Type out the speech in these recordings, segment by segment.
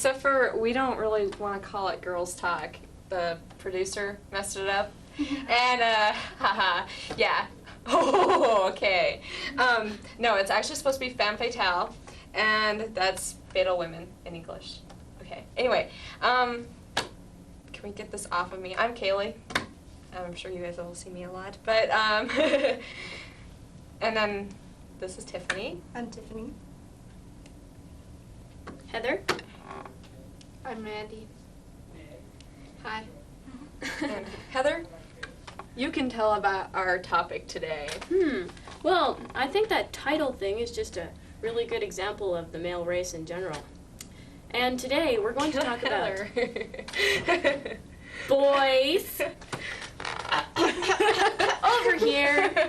Except for we don't really want to call it Girls Talk. The producer messed it up. And, haha, yeah. Oh, okay. No, it's actually supposed to be femme fatale, and that's fatal women in English. Okay, anyway, can we get this off of me? I'm Kaylee. I'm sure you guys will see me a lot, but, and then this is Tiffany. I'm Tiffany. Heather. I'm Mandy. Hi. And Heather, you can tell about our topic today. Well, I think that title thing is just a really good example of the male race in general. And today we're going to talk about boys. Over here.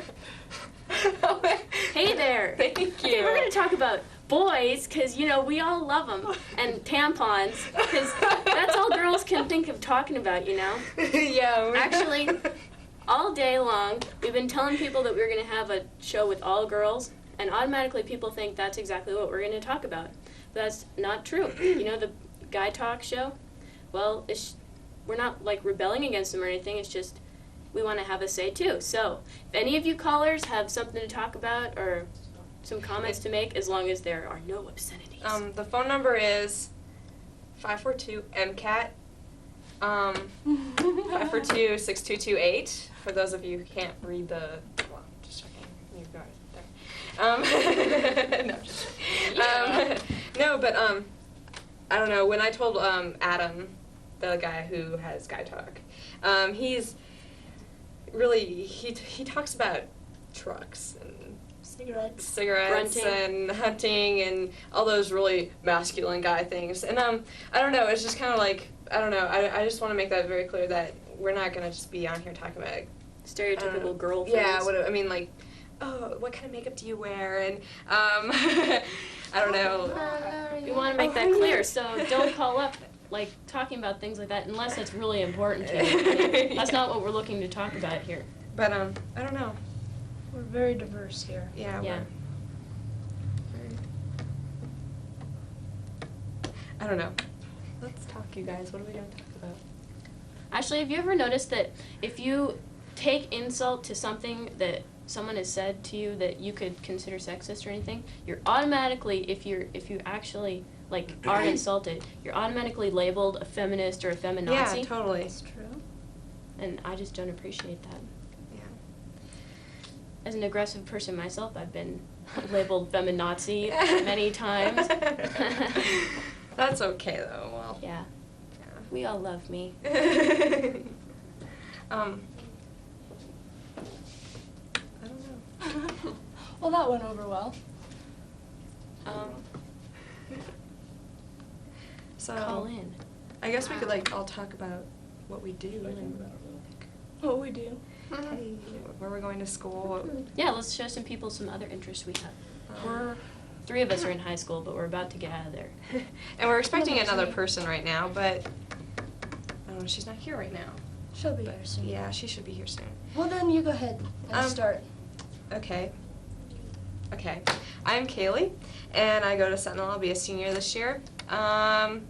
Hey there. Thank you. Okay, we're going to talk about boys, because, you know, we all love them, and tampons, because that's all girls can think of talking about, you know? Yeah. Actually, all day long, we've been telling people that we're going to have a show with all girls, and automatically people think that's exactly what we're going to talk about. But that's not true. You know, the Guy Talk show? Well, we're not, like, rebelling against them or anything. It's just we want to have a say, too. So, if any of you callers have something to talk about or some comments to make, as long as there are no obscenities. The phone number is 542 MCAT. 542-6228. For those of you who can't read the, well, just checking. You got it there. No, just Yeah. no, but I don't know. When I told Adam, the guy who has Guy Talk, he's really he talks about trucks and cigarettes Grunting. and hunting and all those really masculine guy things. And I don't know, it's just kind of like, I don't know, I just want to make that very clear that we're not going to just be on here talking about Stereotypical girl things. yeah, I mean, like, oh, what kind of makeup do you wear? And I don't know. We want to make that clear, so don't call up like talking about things like that unless it's really important to you. That's not what we're looking to talk about here. But I don't know. We're very diverse here. Yeah. Yeah. I don't know. Let's talk, you guys. What are we going to talk about? Actually, have you ever noticed that if you take insult to something that someone has said to you that you could consider sexist or anything, you're automatically, if you actually like are insulted, you're automatically labeled a feminist or a feminazi. Yeah, totally. That's true. And I just don't appreciate that. Yeah. As an aggressive person myself, I've been labeled feminazi many times. That's okay, though. Well. Yeah. We all love me. I don't know. Well, that went over well. So Call in. I guess we could like all talk about what we do and What we do. hey, where we're going to school. Yeah, let's show some people some other interests we have. We're 3 of us are in high school, but we're about to get out of there. And we're expecting another person right now, but she's not here right now. She'll be But here soon. yeah, she should be here soon. Well, then you go ahead and start. Okay. I'm Kaylee, and I go to Sentinel. I'll be a senior this year. I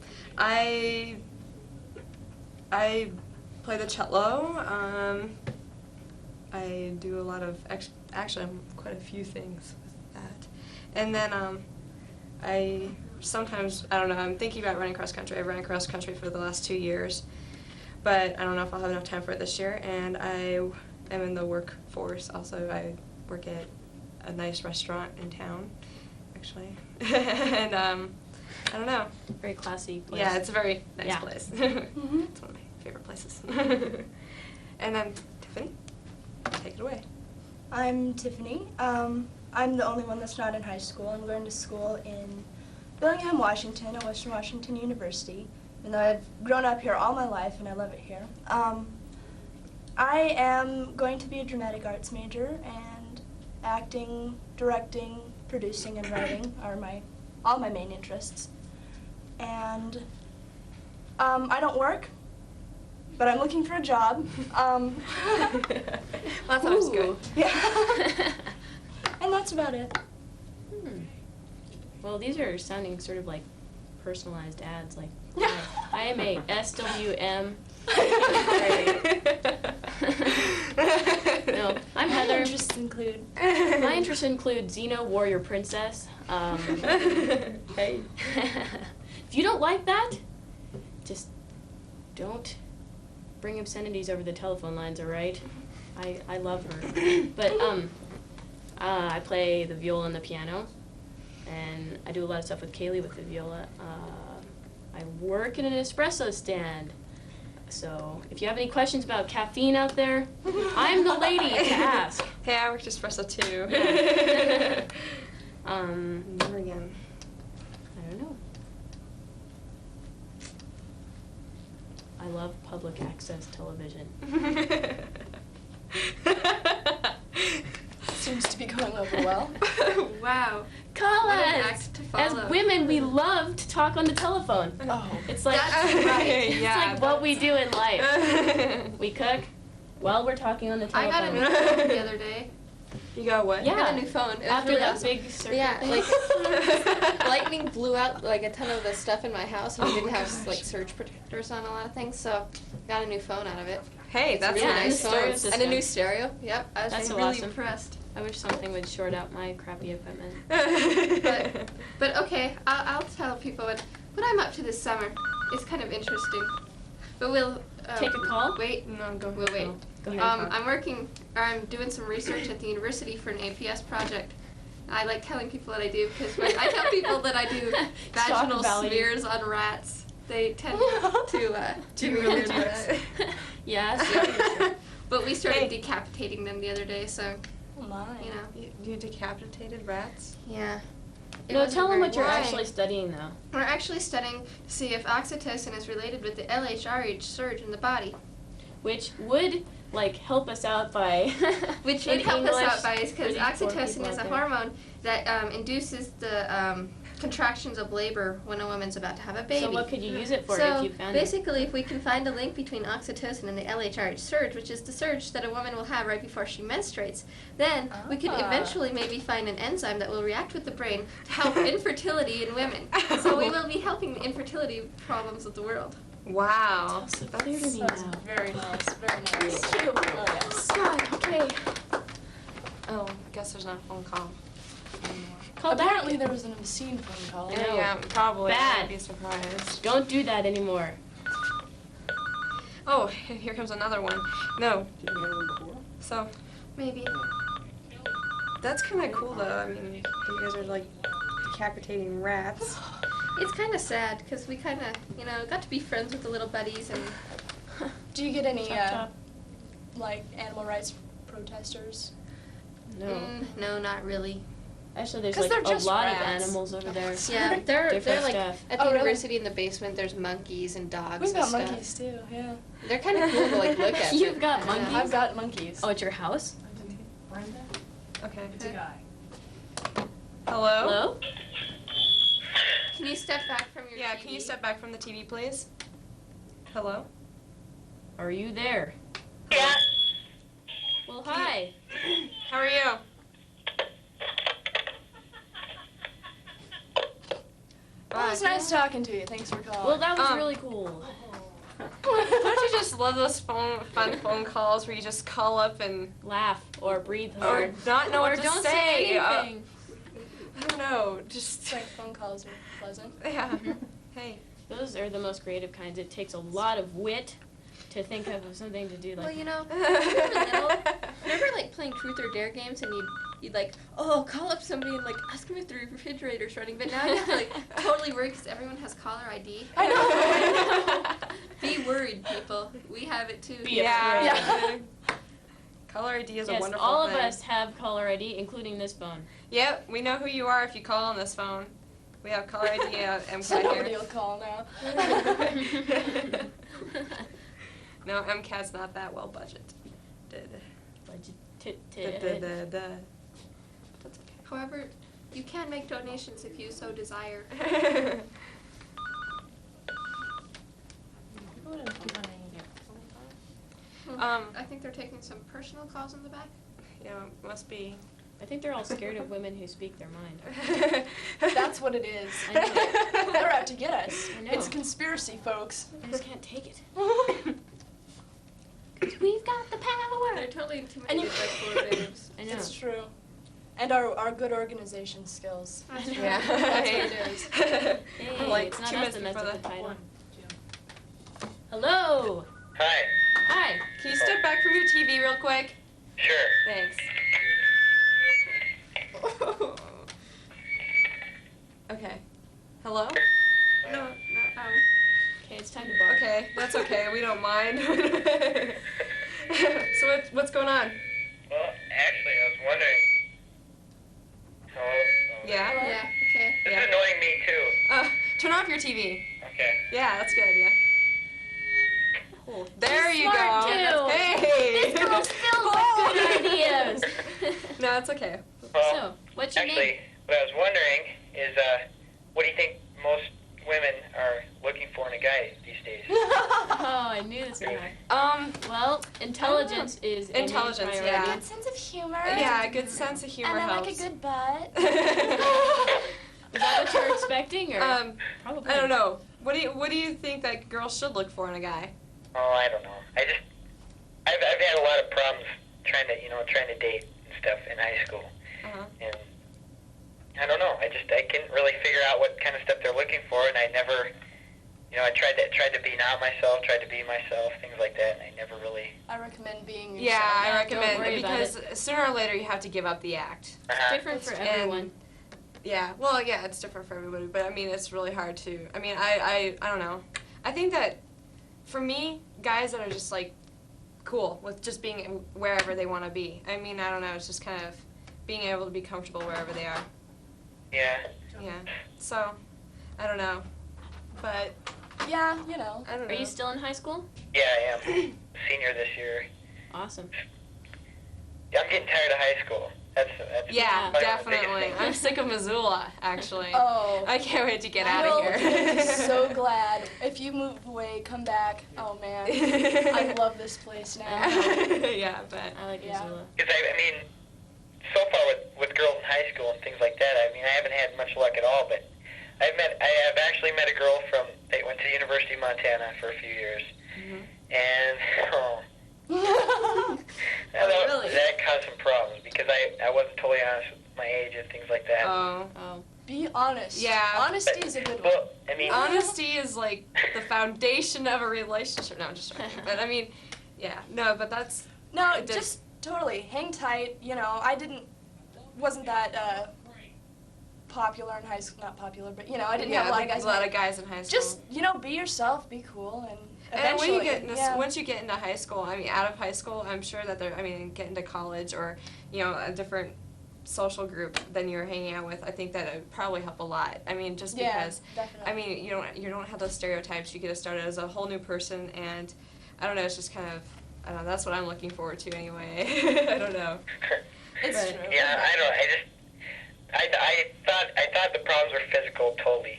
play the cello. I do a lot of actually quite a few things with that. And then I sometimes, I don't know, I'm thinking about running cross country. I've run cross country for the last 2 years, but I don't know if I'll have enough time for it this year. And I am in the workforce also. I work at a nice restaurant in town, actually. And I don't know. Very classy place. Yeah, it's a very nice Yeah. place. Mhm. It's one of my favorite places. And then Tiffany, take it away. I'm Tiffany. I'm the only one that's not in high school. I'm going to school in Bellingham, Washington, at Western Washington University. And I've grown up here all my life, and I love it here. I am going to be a dramatic arts major, and acting, directing, producing, and writing are all my main interests. And I don't work, but I'm looking for a job. Well, that sounds good. Yeah. And that's about it. Well, these are sounding sort of like personalized ads, like I am a SWM. No, I'm Heather. My interests include. My interests include Xeno Warrior Princess. Hey. If you don't like that, just don't bring obscenities over the telephone lines, all right? I love her. But I play the viola and the piano, and I do a lot of stuff with Kaylee with the viola. I work in an espresso stand. So if you have any questions about caffeine out there, I'm the lady to ask. Hey, I worked espresso too. Never again. I don't know. I love public access television. Seems to be going over well. Wow. Call What an us! act to As follow. women, we love to talk on the telephone. Oh. It's like, That's right. it's Yeah, like what we do in life. We cook while we're talking on the I telephone. got a new phone the other day. You got what? Yeah. I got a new phone. It was After really that awesome. big circle Yeah, thing. like lightning blew out like a ton of the stuff in my house, and I Oh, didn't have gosh. like surge protectors on a lot of things, so got a new phone out of it. Hey, It's that's really yeah, nice. and nice the stereo phone. system. And a new stereo. Yep, I was That's so really awesome. impressed. I wish something would short out my crappy equipment. But okay, I'll tell people what I'm up to this summer. It's kind of interesting, but we'll Take a call? Wait, No, go we'll wait. Go ahead. I'm doing some research at the university for an APS project. I like telling people what I do because when I tell people that I do Shock vaginal value. smears on rats, they tend to Do you really do that? Yes. But we started Hey. decapitating them the other day, so Oh my. you know. You decapitated rats? Yeah. It No, wasn't tell them very what you're wide. actually studying, though. We're actually studying to see if oxytocin is related with the LHRH surge in the body. Which would, like, help us out by... Which in would help us English, out by is because pretty poor oxytocin people is a out there. hormone that induces the contractions of labor when a woman's about to have a baby. So what could you use it for So if you found it? basically, if we can find a link between oxytocin and the LHRH surge, which is the surge that a woman will have right before she menstruates, then we could Ah. eventually maybe find an enzyme that will react with the brain to help infertility in women. So we will be helping the infertility problems of the world. Wow. So clear to me That's now. very nice. Very nice. Thank you. Oh, yes. God, okay. Oh, I guess there's not a phone call anymore. Call Apparently back. there was an obscene phone call. I know. Yeah, probably. Bad. I'd be surprised. Don't do that anymore. Oh, here comes another one. No. So, Maybe. that's kind of cool, though. I mean, you guys are, like, decapitating rats. It's kind of sad because we kind of, got to be friends with the little buddies and Do you get any, Chop, chop. like, animal rights protesters? No. No, not really. Actually, there's 'Cause like they're a just lot rats. of animals over there. Yeah, they're Different like stuff. at the Oh, really? university in the basement. There's monkeys and dogs We've and got stuff. monkeys too, yeah. They're kind of cool to like look at. You've but- got yeah. monkeys? I've got monkeys. Oh, at your house? Okay. It's a guy. Hello? Hello? Can you step back from your? Yeah, TV? can you step back from the TV, please? Hello? Are you there? Yeah. Well, hi. How are you? Well, it was nice talking to you. Thanks for calling. Well, that was Um, really cool. Don't you just love those fun phone calls where you just call up and Laugh or breathe or hard. not know or what to don't say? anything. I don't know. It's Just like phone calls are pleasant. yeah. Hey. Those are the most creative kinds. It takes a lot of wit to think of something to do like Well, when we were little, remember like playing truth or dare games and you'd like, oh, call up somebody and like ask them if the refrigerator's running. But now you have to like totally worry because everyone has caller ID. I know. Be worried, people. We have it too. Yeah. Yeah. Caller ID is a yes, wonderful all thing. of us have caller ID, including this phone. Yep, we know who you are if you call on this phone. We have caller ID at MCAT So nobody here. will call now. No, MCAT's not that well budgeted. Budgeted. That's okay. However, you can make donations if you so desire. Um, I think they're taking some personal calls in the back. Yeah, must be. I think they're all scared of women who speak their mind. That's what it is. I know. They're out to get us. I know. It's a conspiracy, folks. I just can't take it. We've got the power. They're totally And intimidated you- by polar bears. I know. It's true. And our good organization skills. I know. Yeah. That's what it is. Hey, I'm like it's not 2 us minutes that messed before up the title. One. Hello. Hi. Hi. Can you step back from your TV real quick? Sure. Thanks. Okay. Hello? No, no, Okay, it's time to bark. Okay, that's okay. We don't mind. So what's going on? Well, actually, I was wondering. Hello? Yeah? Yeah, okay. This Yeah. is annoying me too. Turn off your TV. Okay. Yeah, that's a good idea. Cool. There you smart, go. too. Hey. This girl's filled with good ideas. No, it's okay. Well, So, what's your actually, name? what I was wondering is, what do you think most women are looking for in a guy these days? Oh, I knew this would happen. Well, intelligence is a main Intelligence, priority. yeah. Good sense of humor. Yeah, a good sense of humor And then helps. like a good butt. Is that what you're expecting, or probably? I don't know. What do you think that girls should look for in a guy? Oh, I don't know. I've had a lot of problems trying to date and stuff in high school, Uh-huh. and I don't know. I couldn't really figure out what kind of stuff they're looking for, and I never, I tried to be not myself, tried to be myself, things like that, and I never really. I recommend being yourself. Yeah, I Yeah, don't recommend worry about because sooner or later you have to give up the act. Uh-huh. Different for And- everyone. Yeah, well, yeah, it's different for everybody, but I mean, it's really hard to. I mean, I don't know. I think that for me, guys that are just like cool with just being wherever they want to be. I mean, I don't know. It's just kind of being able to be comfortable wherever they are. Yeah. Yeah. So, I don't know, but Yeah, I don't know. Are you still in high school? Yeah, I am. Senior this year. Awesome. Yeah, I'm getting tired of high school. That's Yeah, probably the biggest definitely. thing. I'm sick of Missoula, actually. Oh. I can't wait to get I out know, of I'm here. so glad. If you move away, come back. Oh man, I love this place now. Yeah, but I like Yeah. Missoula. Because I mean, so far with girls in high school and things like that, I mean, I haven't had much luck at all. But I have actually met a girl they went to the University of Montana for a few years, and really? that caused some problems because I wasn't totally honest with my age and things like that. oh. Oh. Be honest. Yeah. Honesty is a good one. Well, I mean, Honesty is like the foundation of a relationship. No, I'm just joking. But I mean, yeah, no, but that's No, It does- just totally hang tight. I wasn't that popular in high school. Not popular, but I didn't have a lot of guys. A lot of guys in high school. Just be yourself, be cool, and and eventually. when you get into, yeah. once you get into high school, I mean, out of high school, I'm sure that get into college or a different social group than you're hanging out with. I think that it would probably help a lot. I mean, just Yeah, because. definitely. I mean, you don't have those stereotypes. You get to start as a whole new person, and I don't know. It's just kind of, I don't know. That's what I'm looking forward to anyway. I don't know. It's But- true. yeah, I don't. I thought the problems were physical totally.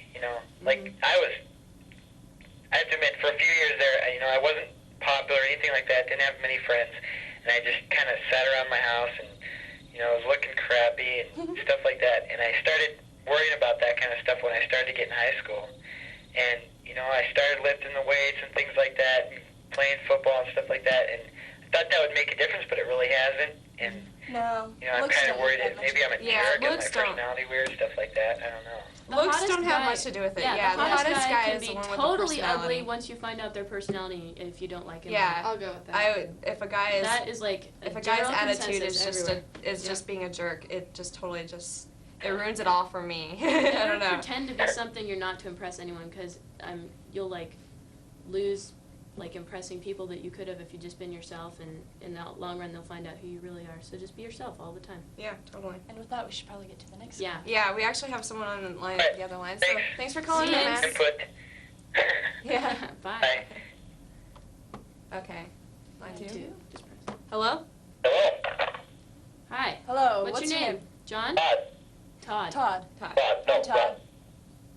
Like I have to admit, for a few years there, I wasn't popular or anything like that. Didn't have many friends, and I just kind of sat around my house and was looking crappy and stuff like that. And I started worrying about that kind of stuff when I started to get in high school, and I started lifting the weights and things like that, and playing football and stuff like that. And I thought that would make a difference, but it really hasn't. And No. I'm looks kind of don't worried look that that maybe I'm a Yeah, jerk and my looks don't. personality weird, stuff like that. I don't know. The Looks hottest don't have guy- much to do with it. Yeah, Yeah, the hottest guy guy can is the be one with the totally personality. ugly once you find out their personality if you don't like him. Yeah. I'll go with that. I would, if a guy is That is like if a general guy's attitude consensus is just everywhere. just being a jerk, it just totally it ruins it all for me. I Never don't know. pretend to be something you're not to impress anyone, because you'll lose impressing people that you could have if you just been yourself, and in the long run they'll find out who you really are. So just be yourself all the time. Yeah, totally. And with that, we should probably get to the next Yeah. Yeah, we actually have someone on the line, Right. the other line. So Thanks. thanks for calling See in, ya. Max. Input. Yeah. Bye. Bye. Okay. Line Line two. two. Just press. Hello. Hello. Hi. Hello. What's your name? John? Todd. Todd. Todd. Todd. Rod. No, Hi, Todd.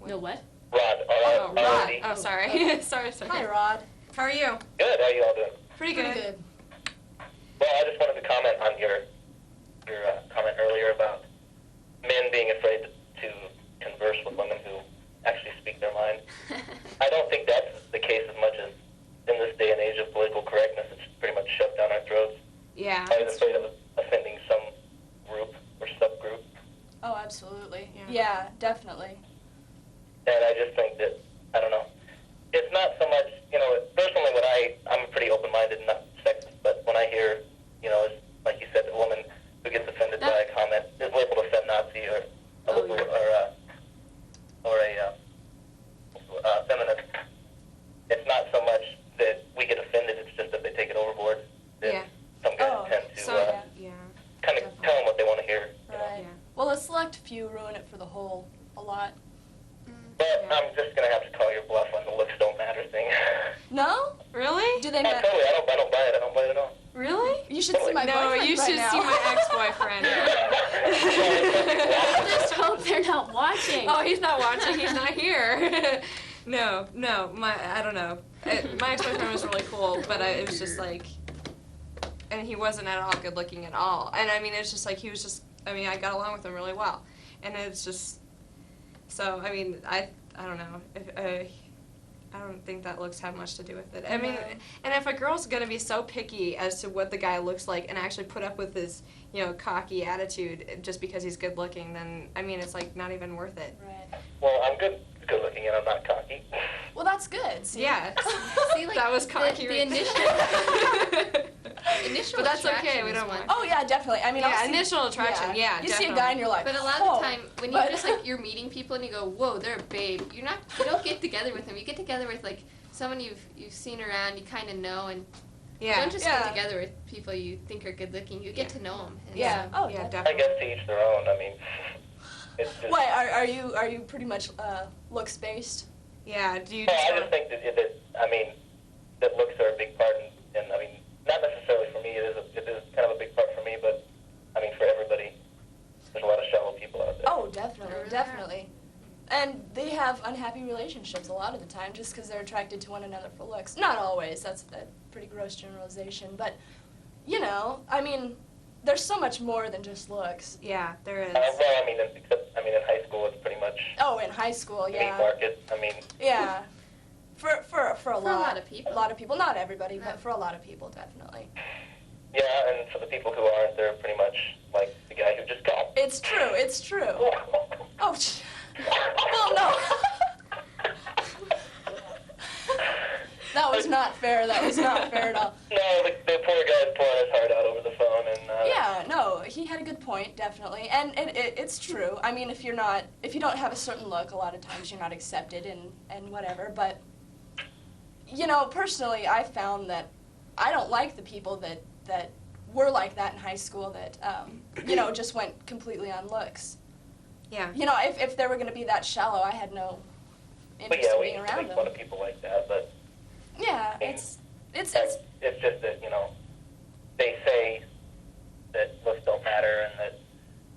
No, what? Rod. Oh, Rod. R-O-D. Oh, sorry. Okay. sorry. Hi, Rod. How are you? Good. How you all doing? Pretty good. Pretty good. Well, I just wanted to comment on your comment earlier about men being afraid to converse with women who actually speak their mind. I don't think that's the case as much as in this day and age of political correctness, it's pretty much shoved down our throats. Yeah. I was afraid of offending some group or subgroup. Oh, absolutely. Yeah. Yeah, definitely. And I just think that, I don't know, it's not so much, personally when I'm pretty open-minded and not sexist, but when I hear, it's, like you said, a woman who gets offended by a comment is labeled a feminazi or a feminist, it's not so much that we get offended, it's just that they take it overboard. That Yeah. some guys tend to kind of tell them what they want to hear. Right. Yeah. Well, a select few ruin it for the whole a lot. But I'm just going to have to call your bluff on the looks don't matter thing. No? Really? Do they No, matter? totally, I don't buy it. I don't buy it at all. Really? You should see my No, boyfriend you right should now. see my ex-boyfriend. I just hope they're not watching. Oh, he's not watching. He's not here. No. I don't know. My ex-boyfriend was really cool, but it was just like, and he wasn't at all good looking at all. And I mean, it's just like I got along with him really well, and it's just, so I mean, I don't know if. I don't think that looks have much to do with it. I mean, and if a girl's gonna be so picky as to what the guy looks like and actually put up with his, cocky attitude just because he's good looking, then I mean, it's like not even worth it. Right. Well, I'm good looking and I'm not cocky. Well, that's good. See? Yeah. See, like, That was cocky. the right initial initial But that's okay, attraction we is don't one want- Oh, yeah, definitely. I mean, Yeah, I'll see, initial attraction, yeah, You see a definitely. guy and you're like, But a lot "Whoa." of the time, when But- you're meeting people and you go, whoa, they're a babe. You don't get together with them. You get together with like someone you've seen around, you kind of know, and you Yeah. don't just Yeah. get together with people you think are good looking. You get to know them. Yeah. Oh, Yeah, yeah. I definitely. guess to each their own. I mean, it's just. Wait, are you pretty much looks based? Yeah, do you Well, just I wanna- just think that looks are a big part, and I mean, not necessarily for me. It is kind of a big part for me, but I mean, for everybody, there's a lot of shallow people out there. Oh, definitely, Really? definitely. And they have unhappy relationships a lot of the time just because they're attracted to one another for looks. Not always. That's a pretty gross generalization, but I mean, there's so much more than just looks. Yeah, there is. Well, I mean, in high school, it's pretty much Oh, in high school, meat yeah. market. I mean, Yeah. For a lot of people. A lot of people, not everybody, Yeah. but for a lot of people, definitely. yeah, and for the people who aren't, they're pretty much like the guy who just got. It's true. It's true. Oh, well, no. That was not fair. That was not fair at all. No, the poor guy's pouring his heart out over the phone, and Yeah, no, he had a good point, definitely, and it's true. I mean, if you don't have a certain look, a lot of times you're not accepted and whatever. But personally, I found that I don't like the people that were like that in high school that just went completely on looks. Yeah. If they were going to be that shallow, I had no but interest yeah, in we being used to around make fun them. of people like that, but Yeah, mean, it's it's just that they say that looks don't matter and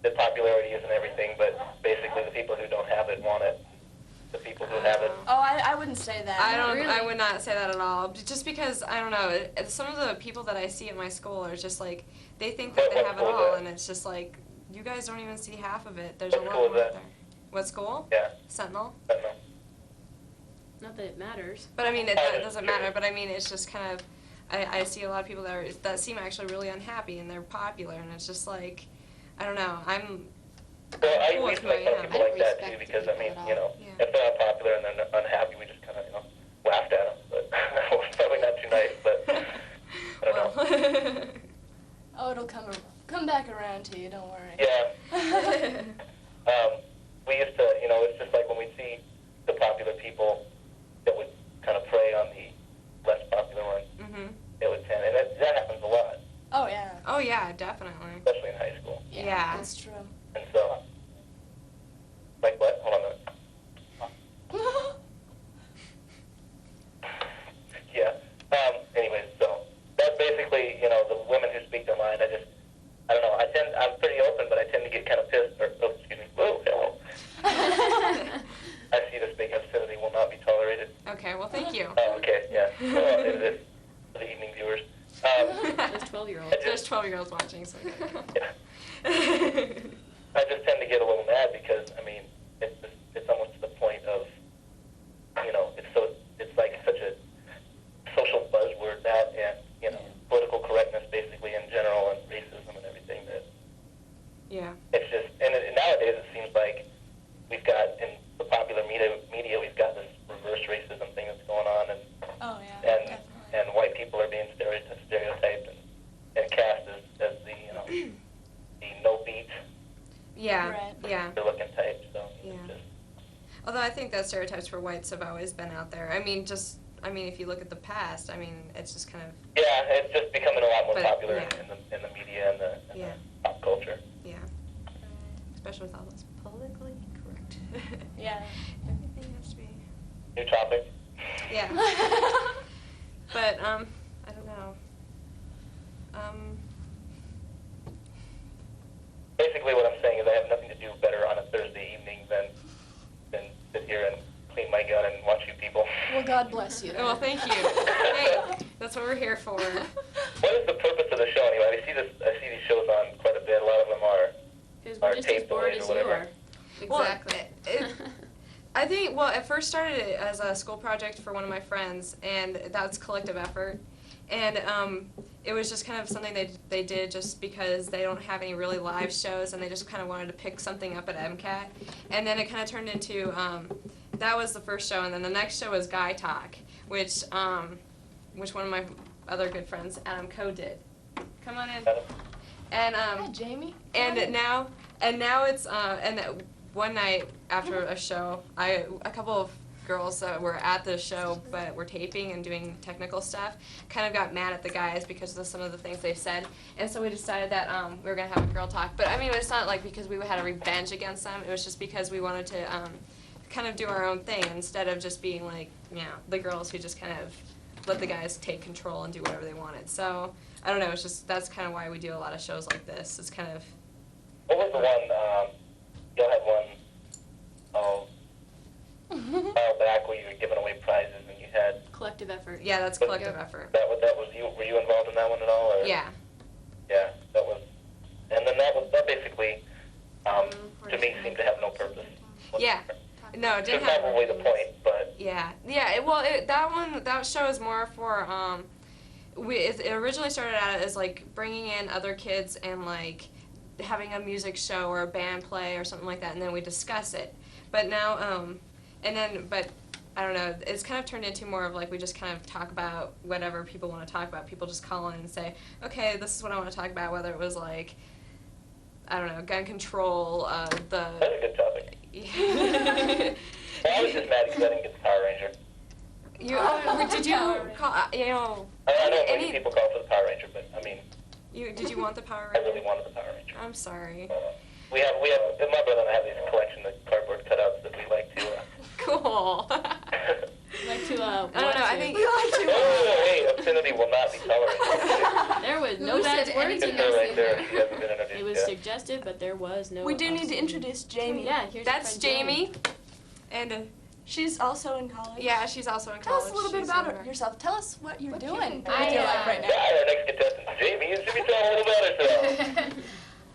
that popularity isn't everything, but basically the people who don't have it want it. The people who have it. Oh, I wouldn't say that. I would not say that at all. Just because, I don't know, some of the people that I see at my school are just like, they think that they What have it school is all, that? and it's just like, you guys don't even see half of it. There's What a lot school is more out that? there. What school? Yeah, Sentinel. I don't know. Not that it matters. But I mean, Oh, that doesn't matter, but I mean, it's just kind of, I see a lot of people that seem actually really unhappy, and they're popular, and it's just like, I don't know, Well, I cool used with to who I make fun of am. people I like that respect too, because I mean, people Yeah. if they're not popular and they're unhappy, we just kind of, laughed at them. But that was probably not too nice, but I don't know. well. Oh, it'll come back around to you. Don't worry. Yeah. We used to, it's just like when we see the popular people that would kind of prey on the less popular ones, Mhm. it would tend, and that happens a lot, Oh yeah. Oh yeah, definitely. especially in high school. Yeah. That's true. And so, like what? Hold on a minute. Yeah. Anyways, so that's basically, the women who speak their mind. I don't know. I'm pretty open, but I tend to get kind of pissed. Excuse me. Whoa, hello. I see this big obscenity will not be tolerated. Okay, well, thank you. Oh, okay, yeah. Well, it is for the evening viewers. Those 12-year-olds. There's 12-year-olds watching, so. Yeah. I just tend to get a little mad because, I mean, it's almost to the point of, you know, it's like such a social buzzword, that, and, you know, political correctness basically in general, and racism and everything, that Yeah. it's just, and nowadays it seems like we've got, in the popular media we've got this reverse racism thing that's going on, and Oh, yeah, and definitely. and white people are being stereotyped and cast as the, you know, the no beat, Yeah. Right. Yeah. good looking type. So Yeah. it's just, Although I think that stereotypes for whites have always been out there. I mean, if you look at the past, I mean, it's just kind of, yeah, it's just becoming a lot more But, popular yeah. in the media and the Yeah. pop culture. yeah. Especially with all this politically correct. Yeah. Everything has to be. New topic. Yeah. But, I don't know. Basically, what I'm saying is I have nothing to do better on a Thursday evening than sit here and clean my gun and watch you people. Well, God bless you. Well, thank you. Hey, that's what we're here for. What is the purpose of the show anyway? I see these shows on quite a bit. A lot of them are. Because Or we're just as tape bored delayed or as you whatever. are. Exactly. Well, I think, well, it first started as a school project for one of my friends, and that's collective effort. And it was just kind of something they did just because they don't have any really live shows, and they just kind of wanted to pick something up at MCAT. And then it kind of turned into, that was the first show, and then the next show was Guy Talk, which one of my other good friends, Adam Coe, did. Come on in. And Hi, Jamie. and now it's one night after a show, a couple of girls that were at the show but were taping and doing technical stuff kind of got mad at the guys because of some of the things they said, and so we decided that we were gonna have a girl talk. But I mean, it's not like because we had a revenge against them. It was just because we wanted to kind of do our own thing instead of just being like, you know, the girls who just kind of let the guys take control and do whatever they wanted. So I don't know. It's just that's kind of why we do a lot of shows like this. It's kind of. What was the one? Y'all had one. A while back where you were giving away prizes and you had. Collective effort. Yeah, that's collective effort. That was you. Were you involved in that one at all? Or? Yeah. Yeah, that was. And then that basically, to me, seemed to have no purpose. Yeah. No, it Which is didn't have. probably the point, but. Yeah. That show is more for it originally started out as like bringing in other kids and like having a music show or a band play or something like that, and then we discuss it. But now but I don't know, it's kind of turned into more of like we just kind of talk about whatever people want to talk about. People just call in and say, okay, this is what I want to talk about, whether it was like, I don't know, gun control, That's a good topic. the. Well, I was just mad because I didn't get the Power Ranger. Did you call, you know, I know any, many people call for the Power Ranger, but I mean, did you want the Power I Ranger? really wanted the Power Ranger. I'm sorry. We have, my brother and I have these collection of cardboard cutouts that we like to. Cool. Like to, I don't know, I think. Oh, hey, obscenity will not be tolerated. There was no Who bad said words anything in It's her there. right there. She hasn't been introduced It was yet. suggested, but there was no. We do need to obscenity. introduce Jamie. Yeah, here's That's our friend Jamie. And She's also in college. yeah, she's also in Tell college. us a little bit She's about in yourself. Tell us what you're What doing you with can do. your life right now. Yeah, our next contestant is Jamie, and she be telling a little about herself.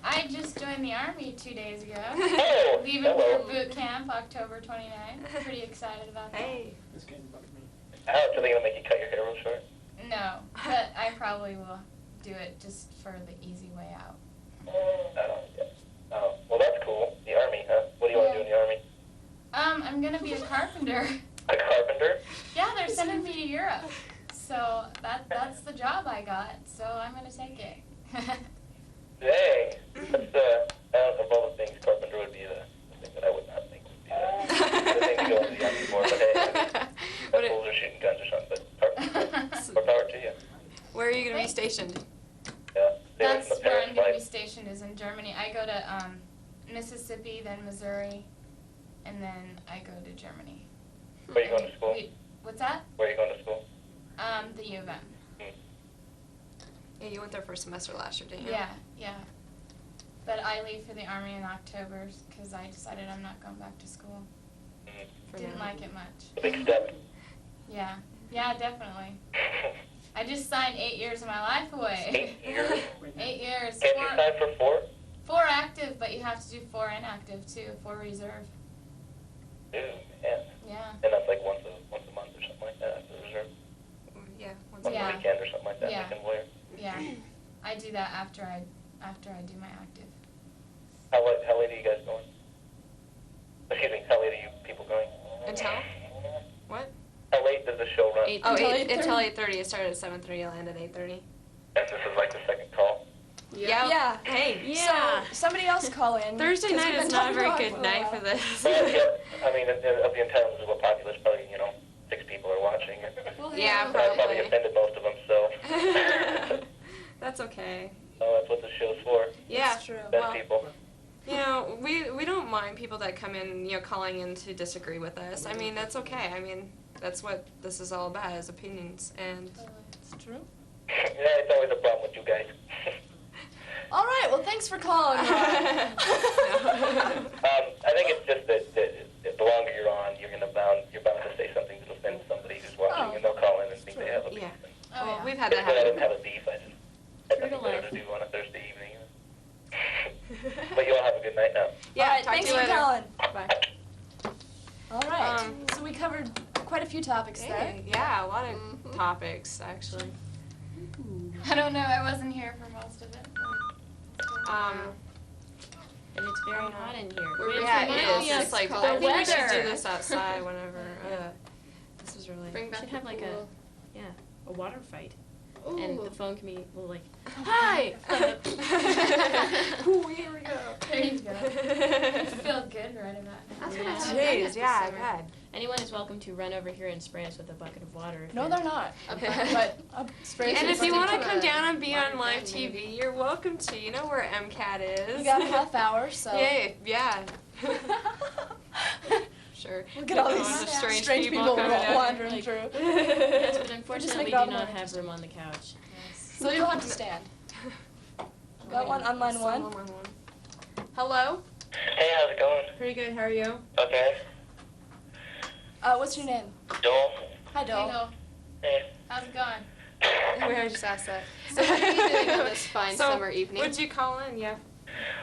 I just joined the Army 2 days ago. Oh, Leaving hello. for boot camp October 29th. Pretty excited about that. Hey. Ouch, are they going to make you cut your hair real short? No, but I probably will do it just for the easy way out. Oh, well, that's cool. The Army, huh? What do you want to do in the Army? I'm gonna be a carpenter. A carpenter? Yeah, they're sending me to Europe. So that's the job I got, so I'm gonna take it. Dang. That's, I don't know, of all the things, carpenter would be the thing that I would not think would be the thing to go into the Army for. But hey, I mean, What fools are shooting guns or something, but carpenter, more power to you. Where are you going to be stationed? Yeah, stay away That's from the where Paris I'm gonna be flight. stationed, is in Germany. I go to Mississippi, then Missouri, and then I go to Germany. Where are you going to school? What's that? Where are you going to school? The U of M. Yeah, you went there for a semester last year, didn't you? Yeah. But I leave for the Army in October because I decided I'm not going back to school. For Didn't now. like it much. A big step. Yeah, definitely. I just signed 8 years of my life away. 8 years? 8 years. Can't you sign for 4? 4 active, but you have to do 4 inactive too, 4 reserve. Ooh, yeah. Yeah. And that's like once a month or something like that after the reserve. Yeah. Once Once Yeah. a weekend or something like that. Yeah. Like in Blair. Yeah. I do that after I do my active. How late are you guys going? Excuse me, how late are you people going? Until? What? How late does the show run? Eight. Oh, Until 8, 8:30. until 8:30. It started at 7:30. It'll end at 8:30. And this is like the second call? Yeah. Hey. Yeah. So somebody else call in. Thursday 'cause night we've is been not a talking very about it good for a night while. for this. Well, yeah, I mean, of the entire Missoula populace, probably, 6 people are watching. Well, Yeah, I probably probably. offended most of them, so. That's okay. So that's what the show's for. Yeah. It's true. Best Well, people. we don't mind people that come in, calling in to disagree with us. I mean, that's okay. I mean, that's what this is all about, is opinions. And It's true. Yeah, it's always a problem with you guys. All right. Well, thanks for calling. I think it's just that the longer you're on, you're bound to say something that'll offend somebody who's watching, Oh. and they'll call in and think they have a beef. yeah. Oh, Well, yeah. we've had that It's that I didn't happen. have a beef, I just had True to nothing better life. to do on a Thursday evening. But you all have a good night now. Yeah, All right. talk Thanks to you for later. calling. Bye. All right. Um, So we covered quite a few topics there. Hey, yeah, a lot of topics, actually. I don't know. I wasn't here for most of it. And it's very hot in here. We're Yeah, It's it not is. yet It's like, cold. I think we should weather. do this outside whenever. This is really. Bring We back should the have like pool. a water fight. Ooh. And the phone can be a little like, hi! Ooh, here we go. There you go. I feel good right about it. That's what Yeah. I haven't done Jeez, yet yeah, this summer. God. Anyone is welcome to run over here and spray us with a bucket of water. if No, you're- they're not. Okay. But spray And some if you bucket. want to come a down and be on water live gun, TV, maybe. you're welcome to. You know where MCAT is. We got a half hour, so. Yay, yeah. Sure. Look at all A these bunch of strange people coming down. wandering through. Yes, but Just unfortunately make we it all do the not more have interesting. room on the couch. So you'll have to stand. Got one on line one. Hello? Hey, how's it going? Pretty good, how are you? Okay. What's your name? Joel? Hi, There you Dole. go. Hey. How's it going? We already just asked that. So what are you doing on this fine So, summer evening? Would you call in? Yeah.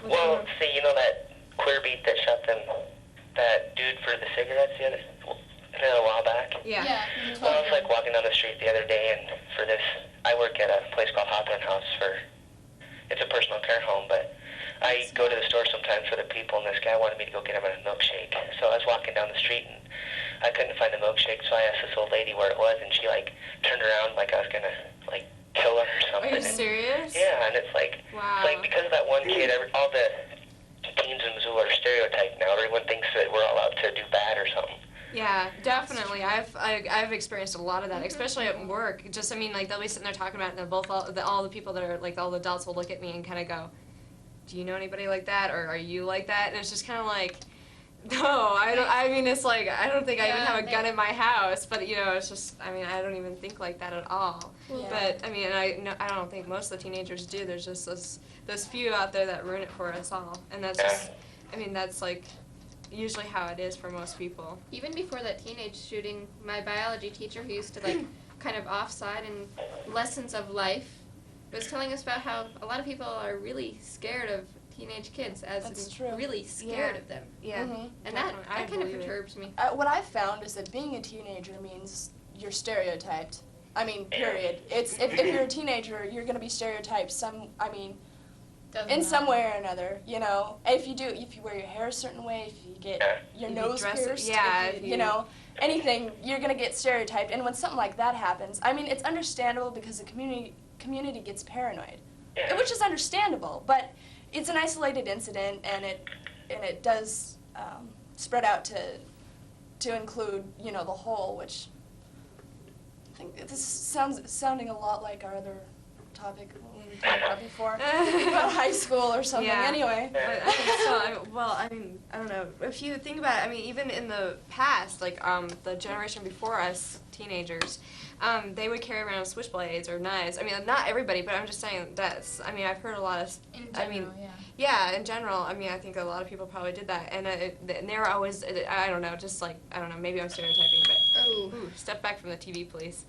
Well, see, you know that queer beat that shot that dude for the cigarettes a while back? Yeah. Yeah. Well, I was like walking down the street the other day, and for this, I work at a place called Hawthorne House it's a personal care home, but I go to the store sometimes for the people, and this guy wanted me to go get him a milkshake. So I was walking down the street, and I couldn't find the milkshake, so I asked this old lady where it was, and she turned around like I was gonna kill her or Are something. you And- serious? yeah, and it's Wow. because of that one kid, all the teens in Missoula are stereotyped now. Everyone thinks that we're all out to do bad or something. Yeah, definitely. I've experienced a lot of that, especially at work. Just, they'll be sitting there talking about it, and all the people that are, all the adults will look at me and kind of go, do you know anybody like that, or are you like that? And it's just kind of like, no, I don't, it's like, I don't think I even have a gun in my house, but, it's just, I don't even think like that at all. Yeah. But, I don't think most of the teenagers do. There's just those few out there that ruin it for us all. And that's just, that's, usually how it is for most people. Even before that teenage shooting, my biology teacher, who used to kind of offside in lessons of life, was telling us about how a lot of people are really scared of teenage kids, That's in true. really scared Yeah. of them. Yeah. Mhm. And Definitely. I that kind of believe it. perturbs me. What I've found is that being a teenager means you're stereotyped. Period. It's if you're a teenager, you're gonna be stereotyped. Doesn't In some matter. way or another, If you wear your hair a certain way, if you get your If you nose dress it- pierced, yeah, if you, if you- anything, you're gonna get stereotyped. And when something like that happens, it's understandable because the community gets paranoid, which is understandable. But it's an isolated incident, and it does spread out to include the whole, which I think this sounding a lot like our other topic we talked about before about high school or something. Yeah. Anyway. But I think still, I don't know. If you think about it, even in the past, the generation before us, teenagers, they would carry around switchblades or knives. Not everybody, but I'm just saying that's. I've heard a lot of. In general, yeah. Yeah, in general, I think a lot of people probably did that, and they were always. I don't know, maybe I'm stereotyping, but Ooh, step back from the TV, please.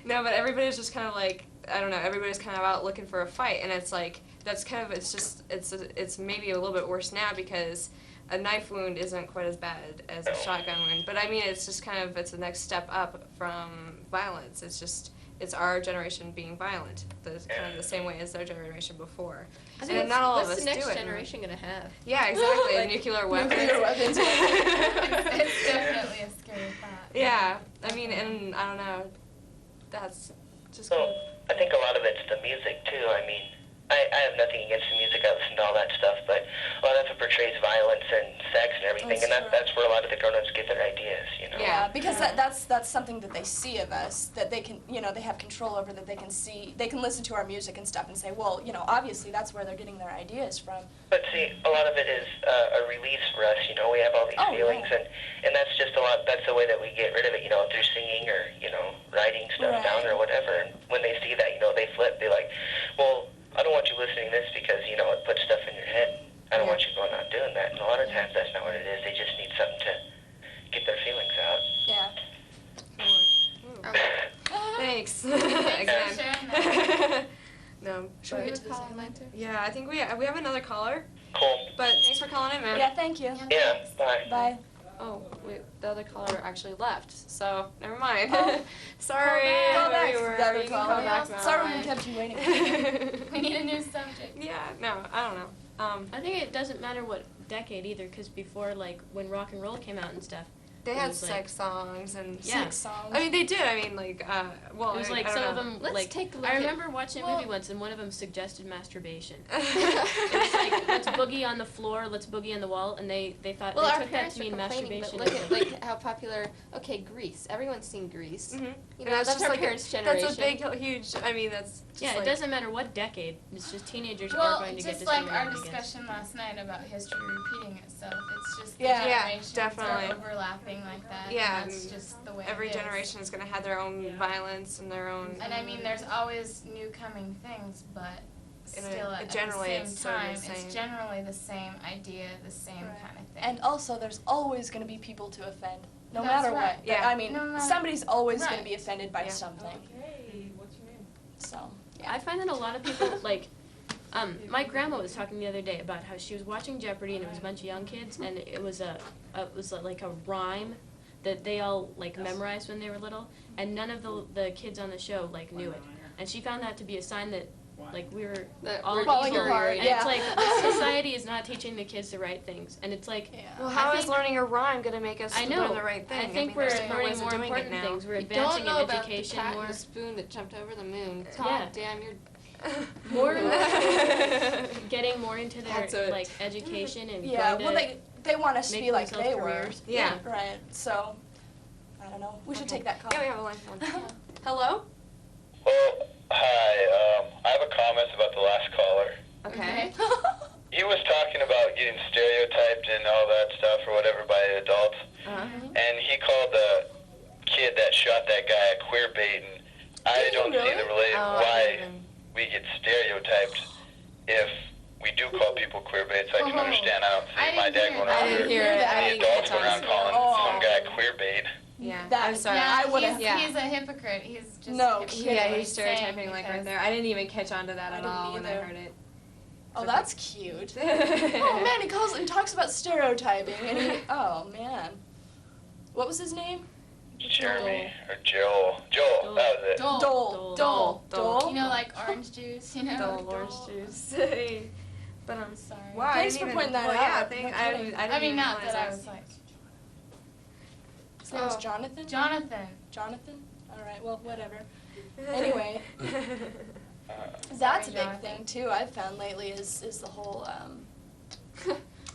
No, but everybody's just kind of like, I don't know, everybody's kind of out looking for a fight, and it's like, that's kind of, it's maybe a little bit worse now because a knife wound isn't quite as bad as a shotgun wound, but I mean, it's just kind of, it's the next step up from violence. It's just, it's our generation being violent, kind of the same way as their generation before. I think And not all of us what's the next do it. generation gonna have? Yeah, exactly. Like, nuclear weapons. Nuclear weapons. It's definitely a scary thought. Yeah, I mean, and I don't know, that's just kind So of, I think a lot of it's the music too. I mean, I have nothing against the music. I listen to all that stuff, but a lot of it portrays violence and sex and everything, and that's where a lot of the grown-ups get their ideas, you know. Yeah, because that's something that they see of us, that they can, they have control over, that they can see, they can listen to our music and stuff and say, well, obviously that's where they're getting their ideas from. But see, a lot of it is a release for us, we have all these feelings, and that's just a lot, that's the way that we get rid of it, through singing or, writing stuff down or whatever. And when they see that, they flip, they're like, well, I don't want you listening to this because, it puts stuff in your head. I don't want you going out doing that. And a lot of times that's not what it is. They just need something to get their feelings out. Yeah. thanks. Thanks for sharing that. No. Should we get to the second line, too? Yeah, I think we have another caller, Cool. but thanks for calling in, man. Yeah, thank you. Yeah, bye. Bye. Oh, wait, the other caller actually left, so never mind. Oh. Sorry. Call back. we were, The other you can caller. call back now. Sorry we kept you waiting. We need a new subject. Yeah, no, I don't know. I think it doesn't matter what decade either, because before, like, when rock and roll came out and stuff, They it had was, like, sex songs and Yeah. Sex songs. I mean, they did. I mean, like, well, it was I like don't some know. of them, Let's like, take a look I at- remember watching a Well- movie once and one of them suggested masturbation. It was like, let's boogie on the floor, let's boogie on the wall, and they thought, Well, they our took that parents to were mean complaining, masturbation. but look at like how popular. Okay, Grease. Everyone's seen Grease. Mhm. You And know, that's that's just our like parents' That's generation. a big, huge. I mean, that's just Yeah, like, it doesn't matter what decade. It's just teenagers are Well, going to get just like our discriminated against. discussion last night about history repeating itself, it's just the Yeah. Yeah, generations definitely. are overlapping like that. Yeah, and that's and just the way every it is. generation is going to have their own violence and their own. And I mean, there's always new coming things, but still at generally the it's same sort of time, the same. it's generally the same idea, the same Right. kind of thing. And also, there's always going to be people to offend, no That's matter right. what. Yeah. I mean, No matter- somebody's always going Right. to be offended by Yeah. something. So, I find that a lot of people, like, my grandma was talking the other day about how she was watching Jeopardy and it was a bunch of young kids and it was like a rhyme that they all like memorized when they were little, and none of the kids on the show like knew it, and she found that to be a sign that like we were That all we're falling equal, apart, and yeah. it's like society is not teaching the kids the right things, and it's like yeah. Well, how I is think- learning a rhyme going to make us I know. learn the right thing? I think mean, we're there's different learning ways of more doing it important now. things. We're You advancing don't know in about education the cat more. and the spoon that jumped over the moon. Yeah. God damn, you're More getting more into That's their it. like education and Yeah, going well, to they want us to make be like themselves they careers. were. Yeah. Right. So, I don't know. We should Okay. take that call. Yeah, we have a line phone. Hello? Well, hi. I have a comment about the last caller. Okay. He was talking about getting stereotyped and all that stuff or whatever by adults, Uh-huh. and he called the kid that shot that guy a queer bait, and I don't see the why we get stereotyped if we do call people queer baits. I can understand. I don't see my dad going I around didn't or hear it. I any didn't adults catch going around on. calling Oh. some guy queer bait. Yeah, That- I'm sorry. Yeah, I would've- he's a hypocrite. He's just No hypocritically Yeah, he's saying stereotyping like right because- there. I didn't even catch on to that I at didn't all when I either. heard it. Oh, that's cute. Oh man, he talks about stereotyping, and oh man, what was his name? Jeremy or Joel. Joel, that was it. Dole. Dole. Dole. Dole. You know, like orange juice, you know? Dull orange juice. But I'm Sorry. wow, Thanks I for didn't pointing even, that well, yeah, out. thank, No I kidding. didn't I mean, even not realize that I was like, His name's Jonathan. Jonathan. Jonathan. All right. Well, whatever. Anyway, that's a Sorry, big Jonathan. thing too. I've found lately is the whole.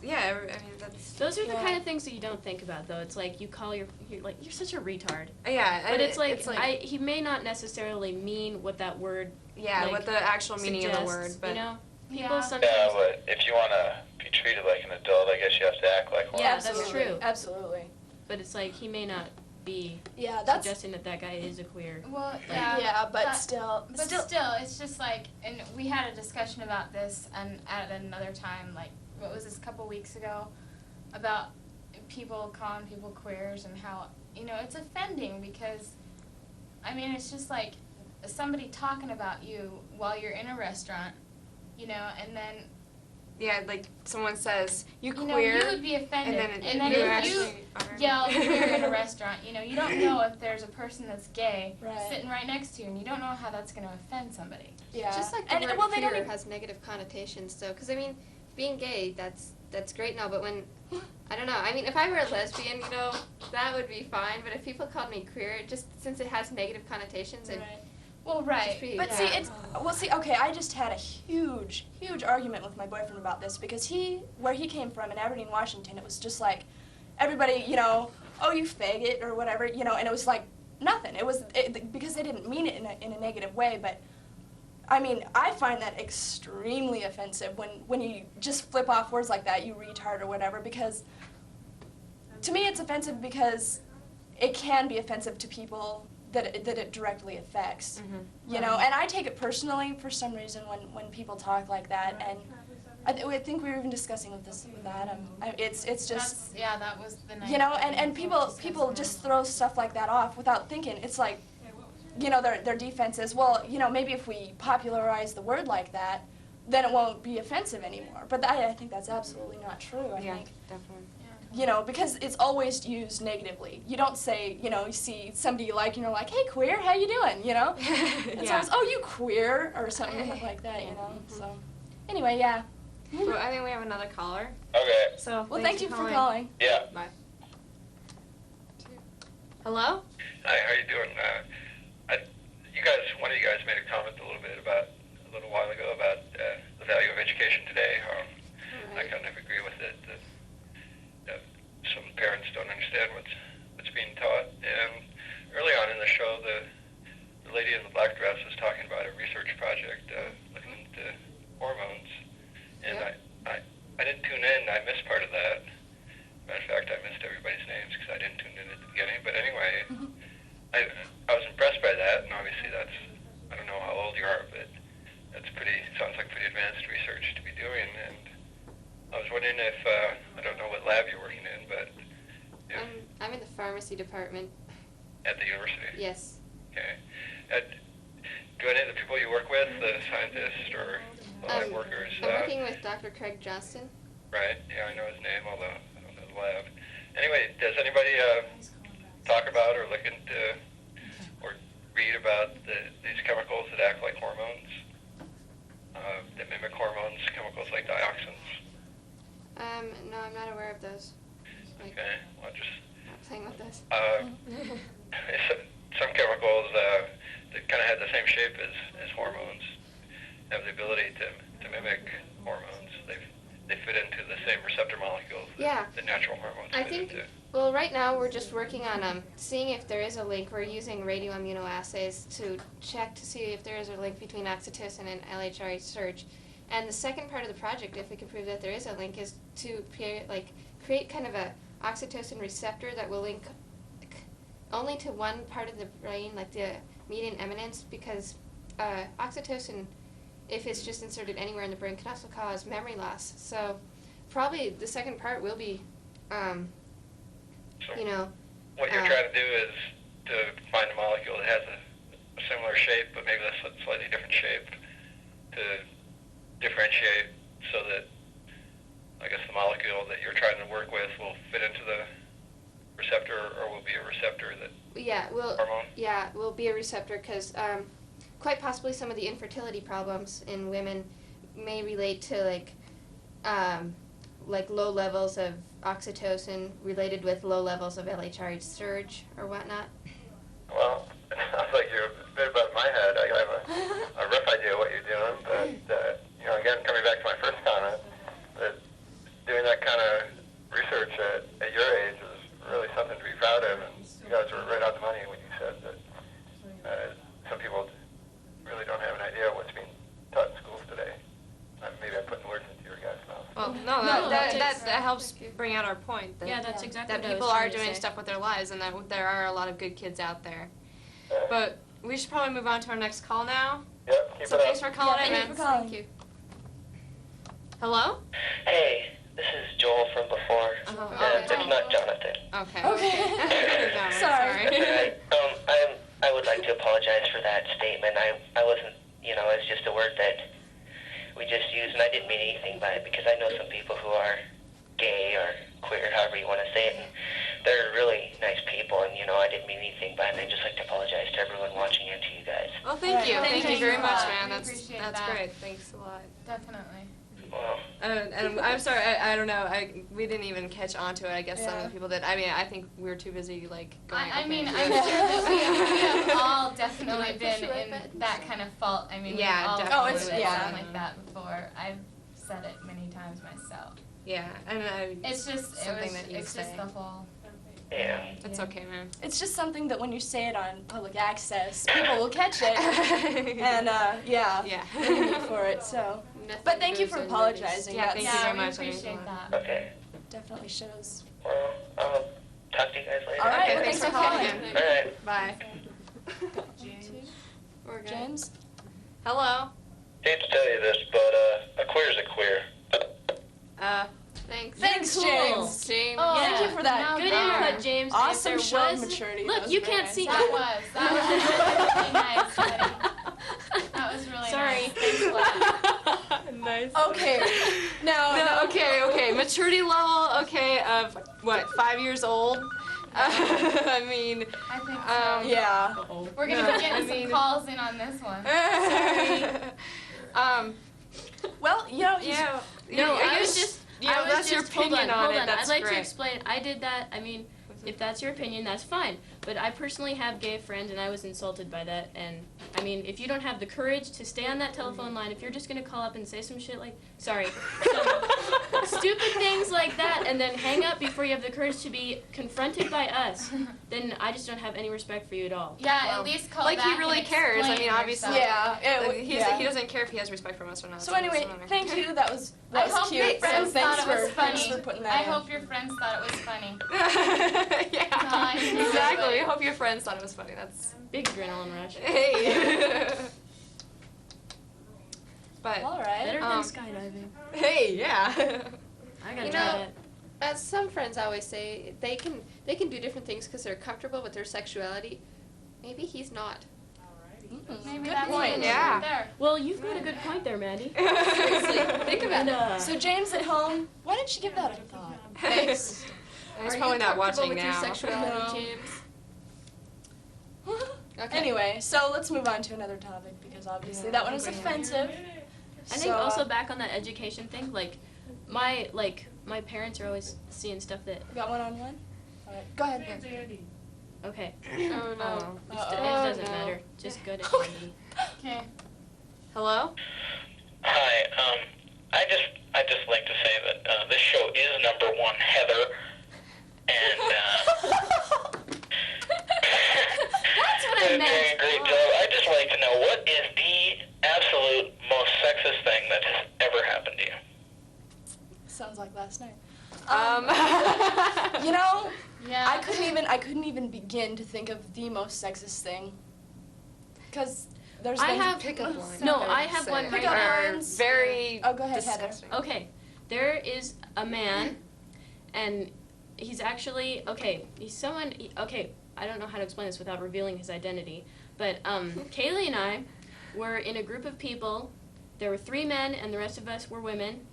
Yeah, I mean that's Those are the Yeah. kind of things that you don't think about, though. It's like you call you're like you're such a retard, yeah, but it's like he may not necessarily mean what that word yeah, like, what the actual meaning of the word, suggests, but you know, people Yeah. sometimes. Yeah, but if you want to be treated like an adult, I guess you have to act like one. Yeah, that's absolutely, true. Absolutely. But it's like he may not be Yeah, that's. suggesting that guy is a queer. Well, Like- yeah. but still. But still, it's just like, and we had a discussion about this and at another time, like, what was this, a couple weeks ago, about people calling people queers and how, you know, it's offending because, I mean, it's just like somebody talking about you while you're in a restaurant, you know, and then, Yeah, like someone says, you you know, queer, you would be offended. and then if you actually are. yell queer in a restaurant, you know, you don't know if there's a person that's gay Right. sitting right next to you, and you don't know how that's going to offend somebody. Yeah. Just like the and word well, they queer don't even, has negative connotations, though. Because, I mean, being gay, that's great now, but when, I don't know, I mean, if I were a lesbian, you know, that would be fine, but if people called me queer, just since it has negative connotations, it right. Well, right. Just be- But Yeah. see, okay, I just had a huge argument with my boyfriend about this because where he came from in Aberdeen, Washington, it was just like everybody, you know, oh, you faggot or whatever, you know, and it was like nothing. Because they didn't mean it in a negative way, but I mean, I find that extremely offensive when you just flip off words like that, you retard or whatever, because to me it's offensive because it can be offensive to people that it directly affects, you know, and I take it personally for some reason when people talk like that, and I think we were even discussing with Adam. It's just That was the night. you know, that we and both people discussed just it. throw stuff like that off without thinking. It's like, you know, their defense is, well, you know, maybe if we popularize the word like that, then it won't be offensive anymore. But I think that's absolutely not true. I Yeah, think. definitely. You know, because it's always used negatively. You don't say, you know, you see somebody you like and you're like, hey, queer, how you doing, you know? It's Yeah. always, oh, you queer, or something like that, you know? So, anyway, yeah. Well, I think we have another caller. Okay. So Well, thank you for calling. Yeah. Bye. Hello? Hi, how you doing? One of you guys made a comment a little while ago about the value of education today. I kind of agree with it. That some parents don't understand what's being taught. And early on in the show, the lady in the black dress was talking about a research project looking into hormones. And I didn't tune in. I missed part of that. Matter of fact, I missed everybody's names because I didn't tune in at the beginning. But anyway, I was impressed by that, and obviously I don't know how old you are, but sounds like pretty advanced research to be doing. And I was wondering if, I don't know what lab you're working in, but if I'm in the pharmacy department. at the university. Yes. Okay. Do any of the people you work with, the scientists or the lab workers? I'm working with Dr. Craig Johnston. Right. Yeah, I know his name, although I don't know the lab. Anyway, does anybody talk about or look into or read about these chemicals that act like hormones, that mimic hormones, chemicals like dioxins? No, I'm not aware of those. Like, Okay. Well, just not playing with those. some chemicals that kind of have the same shape as hormones have the ability to mimic hormones. They fit into the same receptor molecules that the natural hormones I fit think, into. well, right now we're just working on seeing if there is a link. We're using radioimmunoassays to check to see if there is a link between oxytocin and LHRH surge. And the second part of the project, if we can prove that there is a link, is to create kind of a oxytocin receptor that will link only to one part of the brain, like the median eminence, because oxytocin, if it's just inserted anywhere in the brain, can also cause memory loss. So probably the second part will be, So you know. what you're trying to do is to find a molecule that has a similar shape, but maybe a slightly different shape, to differentiate so that, I guess, the molecule that you're trying to work with will fit into the receptor, or will be a receptor that will be a receptor, because quite possibly some of the infertility problems in women may relate to like low levels of oxytocin related with low levels of LHRH surge or whatnot. Well, it sounds like you're a bit above my head. I have a rough idea of what you're doing, but, again, coming back to my first comment, that doing that kind of research at your age is really something to be proud of, and you guys were right on the money when you said that some people really don't have an idea of what's being taught in schools today. Maybe I'm putting words into your guys' mouth. Well, no, that helps bring out our point. That, Yeah, that's exactly that what I was people are trying to doing say. stuff with their lives, and that there are a lot of good kids out there. But we should probably move on to our next call now. Yep, keep So it thanks up. for calling in, thank man. you for calling. Thank you. Hello? Hey, This is Joel from before. It's not Jonathan. Okay. Okay. No, Sorry. That's all right. I would like to apologize for that statement. I wasn't, it's just a word that we just use, and I didn't mean anything by it, because I know some people who are gay or queer, however you want to say it, and they're really nice people, and, I didn't mean anything by it, and I'd just like to apologize to everyone watching and to you guys. Well, thank you. Right. Thank you Thanks very a much, lot. man. We That's appreciate that's that. great. Thanks a lot. Definitely. Well, And I'm sorry, I don't know. We didn't even catch on to it. I guess some of Yeah. the people that. I mean, I think we were too busy like going. I up mean, and- I'm sure that we have all Did I definitely push been you right in button? that kind of fault. I mean, Yeah, we've all definitely. Oh, it's- said yeah. something like that before. I've said it many times myself. Yeah, and It's just Something that you it's just say. the whole. yeah. it's yeah. okay, man. It's just something that when you say it on public access, people will catch it. And yeah, Yeah. blame you for it. So, Nothing but thank you goes for unnoticed. apologizing. Yeah, That's thank you Yeah, very we much. That means a appreciate lot. that. Okay. definitely shows. Well, I'll talk to you guys later. All right, Okay, well, thanks thanks for for calling calling. in. All right. Bye. Poor guy. James. Hello. Hate to tell you this, but a queer's a queer. Thanks. Thanks, cool. James. James. Oh, Thank you for that. now Good there. input, James. Awesome If there show of was, maturity. Look, That was you very can't nice. see That was really nice, buddy. That was really Sorry. nice. Thanks a lot. Nice. Okay. Now, No, okay. Maturity level, okay, of what, 5 years old? I mean, I think so. yeah. We're gonna No, be getting I mean- some calls in on this one. Well, he's yeah. No, I I was was just. yeah, I was that's your just, hold opinion on, on hold it, on. that's I'd like great. to explain. I did that. I mean, if that's your opinion, that's fine. But I personally have gay friends, and I was insulted by that. And I mean, if you don't have the courage to stay on that telephone line, if you're just gonna call up and say some shit like, sorry, some stupid things like that, and then hang up before you have the courage to be confronted by us, then I just don't have any respect for you at all. Yeah, Well, at least call like he back really and cares. I mean, explain obviously- yourself. yeah. He doesn't care if he has respect from us or not. So anyway, thank you. That was I hope cute. your friends Thanks thought it was thanks funny. for putting that I in. hope your friends thought it was funny. Yeah, Nice. exactly. I hope your friends thought it was funny. That's Big adrenaline rush. hey. But All right. Better Um, than skydiving. hey, yeah. I gotta You try know, that. As some friends always say, they can do different things because they're comfortable with their sexuality. Maybe he's not. Maybe Good that's point. it. Yeah. Right there. Well, you've got a good point there, Maddie. Seriously, think about it. So James at home, why didn't you give that a thought? Thanks. He's Are probably you not comfortable watching with now. your sexuality, No. James? Okay. Anyway, so let's move on to another topic because obviously that one is offensive. I think So, also back on that education thing, like my parents are always seeing stuff that got one on one. All right, go ahead. okay. Oh no. It Uh-oh. doesn't no. matter. Just go to Okay. Andy. Okay. Hello? Hi. I just like to say that this show is number one, Heather, and That's what I they're doing meant. a great job. I just like to know, what is the absolute most sexist thing that has ever happened to you? Sounds like last night. You You know, Yeah. I couldn't even begin to think of the most sexist thing. Because there's I been have Pickup line. No, I have one right Pickup here. lines. very Oh, go ahead, Heather. disgusting. Okay, there is a man, and he's actually he's someone. Okay, I don't know how to explain this without revealing his identity, but Kaylee and I were in a group of people. There were 3 men, and the rest of us were women,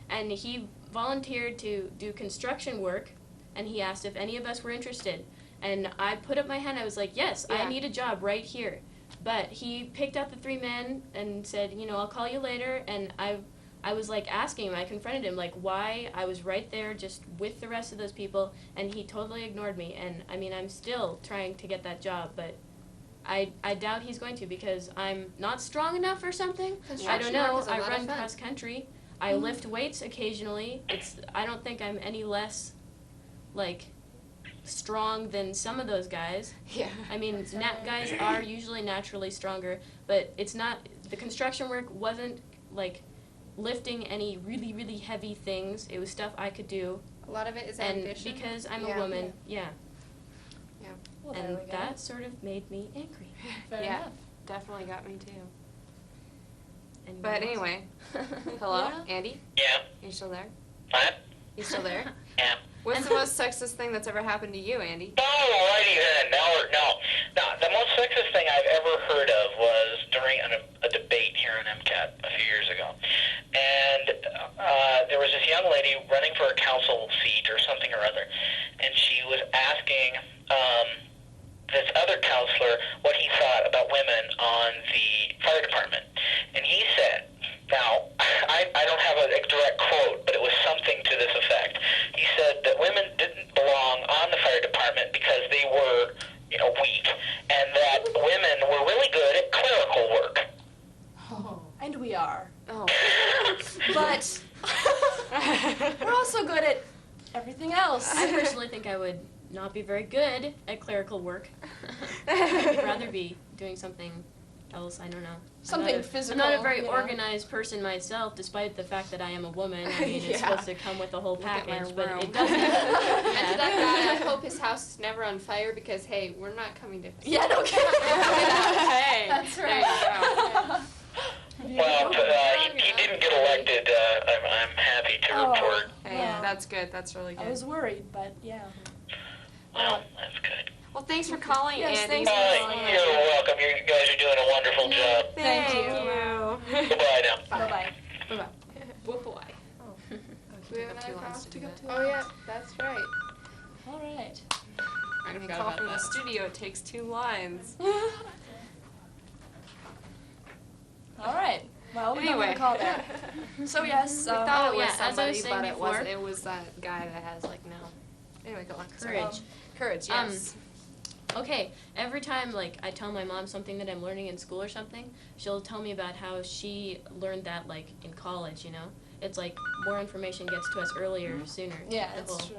and he volunteered to do construction work, and he asked if any of us were interested, and I put up my hand. I was like, yes, Yeah. I need a job right here. But he picked out the 3 men and said, I'll call you later. And I was like asking him, I confronted him, like why I was right there just with the rest of those people, and he totally ignored me. And I mean, I'm still trying to get that job, but I doubt he's going to because I'm not strong enough or something. I Construction don't know. work is a I lot of run fun. cross country. I lift weights occasionally. I don't think I'm any less like strong than some of those guys. Yeah. I mean, guys are usually naturally stronger, but it's not. The construction work wasn't like lifting any really, really heavy things. It was stuff I could do, A lot of it is and ambition. because I'm Yeah. a woman, yeah, Well, there and we go. that sort of made me angry. Fair Yeah. enough. Definitely got me too. Anyone But else? anyway, hello, Yeah. Andy? Yeah. You still there? What? You still there? Yeah. What's the most sexist thing that's ever happened to you, Andy? Alrighty then. No. The most sexist thing I've ever heard of was during a debate here on MCAT a few years ago. And there was this young lady running for a council seat or something or other. And she was asking this other counselor what he thought about women on the fire department. And he said, now, I don't have a direct quote, but it was something to this effect. He said that women didn't belong on the fire department because they were, weak, and that women were really good at clerical work. Oh. And we are. Oh. But we're also good at everything else. I personally think I would not be very good at clerical work. I'd rather be doing something else. I don't know. Something physical. I'm not a very organized person myself, despite the fact that I am a woman. I mean, it's supposed to come with the whole package, but it doesn't. And to that guy, I hope his house is never on fire because, hey, we're not coming to. Yeah, no kidding. Hey. That's There right. you go. Well, he didn't get elected. I'm happy to report. Hey, Yeah. that's good. That's really good. I was worried, but yeah. Well, that's good. Well, thanks for calling, Yes, Andy. thanks for calling. You're welcome. You guys are doing a wonderful job. Thank you. Goodbye now. Bye-bye. Bye-bye. Whoop-a-why. Do we have another call? to do that. Oh, yeah, that's right. All right. I can call from the studio. It takes 2 lines. All right. Well, we're Anyway. not gonna call that. So yes, We thought it was yeah, as I somebody, was saying but it before- wasn't. It was that guy that has no. Anyway, go on. Sorry. Courage. Courage. Yes. Okay, every time I tell my mom something that I'm learning in school or something, she'll tell me about how she learned that in college, It's like more information gets to us earlier, sooner. yeah, The that's whole- true.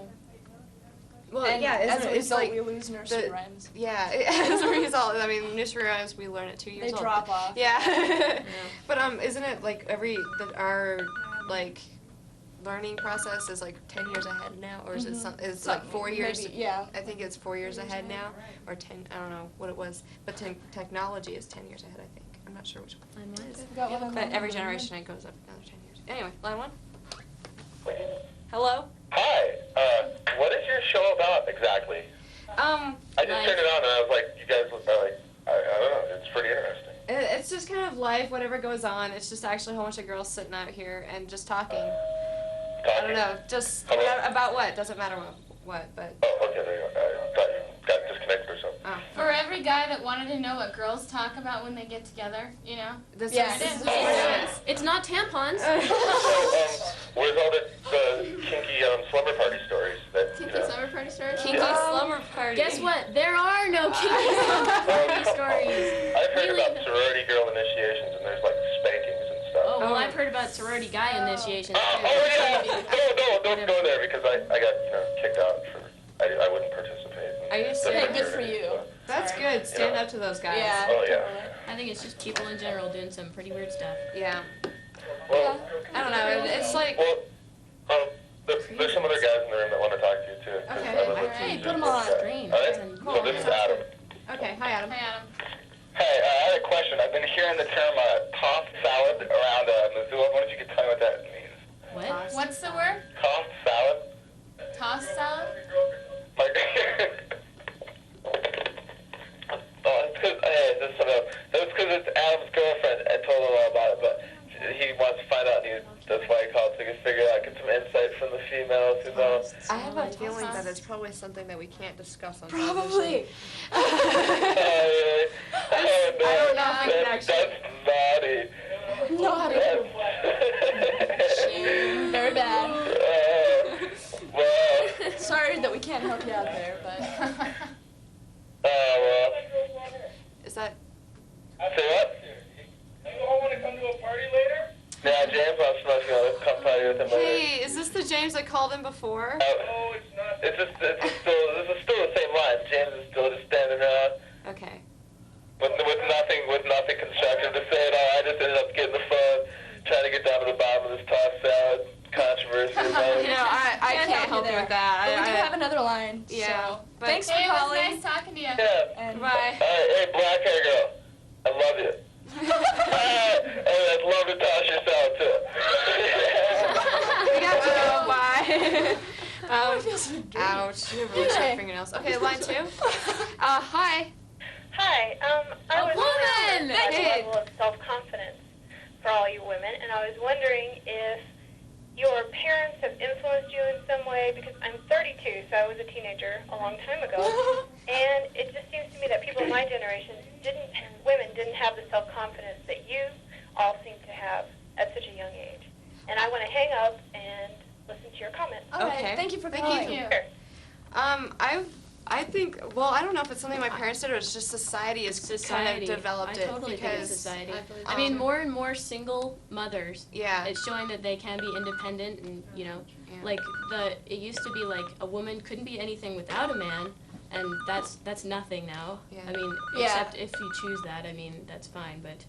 Well, And yeah. as a it's result, like we lose nursery rhymes. yeah. As a result, I mean, nursery rhymes we learn at 2 years They old. drop off. Yeah. But isn't it our learning process is 10 years ahead now, or is it it's 4 years? Maybe, yeah. I think it's 4 years ahead now, or 10. I don't know what it was, but technology is 10 years ahead. I think. I'm not sure which one it is. Got one on But the every line. generation it goes up another 10 years. Anyway, line 1. Hello. Hi. What is your show about exactly? I just turned it on and I was like, you guys are like, I don't know. It's pretty interesting. It's just kind of life, whatever goes on. It's just actually a whole bunch of girls sitting out here and just talking. I don't know, just Hello? about what? Doesn't matter what, but. Oh, okay, there you go. I thought you got disconnected or something. Oh. For every guy that wanted to know what girls talk about when they get together, This Yeah, is, it this is. is what it is. It's not tampons. So, where's all the kinky slumber party stories that, Kinky summer party stories? Kinky slumber party. Guess what? There are no kinky slumber stories. I've heard Really? about sorority girl initiations and there's spankings and stuff. Oh, well, I've heard about sorority guy initiations too. Yeah. Don't go there because I got kicked out for I wouldn't participate. Are you in serious? the Hey, good for fraternity, you. so. That's good. Stand up to those guys. Yeah. Oh yeah. I think it's just people in general doing some pretty weird stuff. Yeah. Well, I don't know. It's like. there's some other guys in the room that want to talk to you too. 'cause Okay, I would like alright. to Hey, do put 'em this. on. Strange. All right. And So this is Adam. Okay. Hi, Adam. Hi, Adam. Hey, I had a question. I've been hearing the term tossed salad around Missoula. I wonder if you could tell me what that means. What? What's the word? Tossed salad? Toss salad? Like, that's because it's Adam's girlfriend. I told him all about it, but he wants to find out. That's why he called, so he can figure out, get some insight from the females. I have a feeling that it's probably something that we can't discuss on Probably. Oh, really? Oh, no. I don't know if we can That's naughty. Naughty. That's- Very bad. Well, Sorry that we can't help you out there, but. well. Is that? Say what? You all want to come to a party later? Yeah, James wants to come party with him later. Hey, is this the James that called in before? Oh, it's not. This is still the same line. James is still just standing around Okay. with nothing constructive to say at all. I just ended up getting the phone, trying to get down to the bottom of this tossed salad controversy. I can't help you there. with that. But we do I- have another line. Yeah, So. but- Thanks for Hey, it was calling. nice talking to you. Yeah. And Bye. Hey, black hair girl, I love you. And I'd love to toss your salad too. We got to go. Bye. I feel so dirty. Ouch. You have really sharp fingernails. Okay, line 2. Hi. Hi, I was woman! wondering about the level of self-confidence for all you women, and I was wondering if your parents have influenced you in some way, because I'm 32, so I was a teenager a long time ago, and it just seems to me that people of my generation women didn't have the self-confidence that you all seem to have at such a young age. And I want to hang up and listen to your comments. All right, Okay. thank you for Thank calling. you. Sure. I think, well, I don't know if it's something my parents did or it's just society has kind of developed I totally it think because it's society. I I mean, more and more single mothers. yeah. It's showing that they can be independent, and you know, Yeah. like it used to be like a woman couldn't be anything without a man, and that's nothing now. Yeah. I mean, Yeah. except if you choose that, I mean, that's fine. But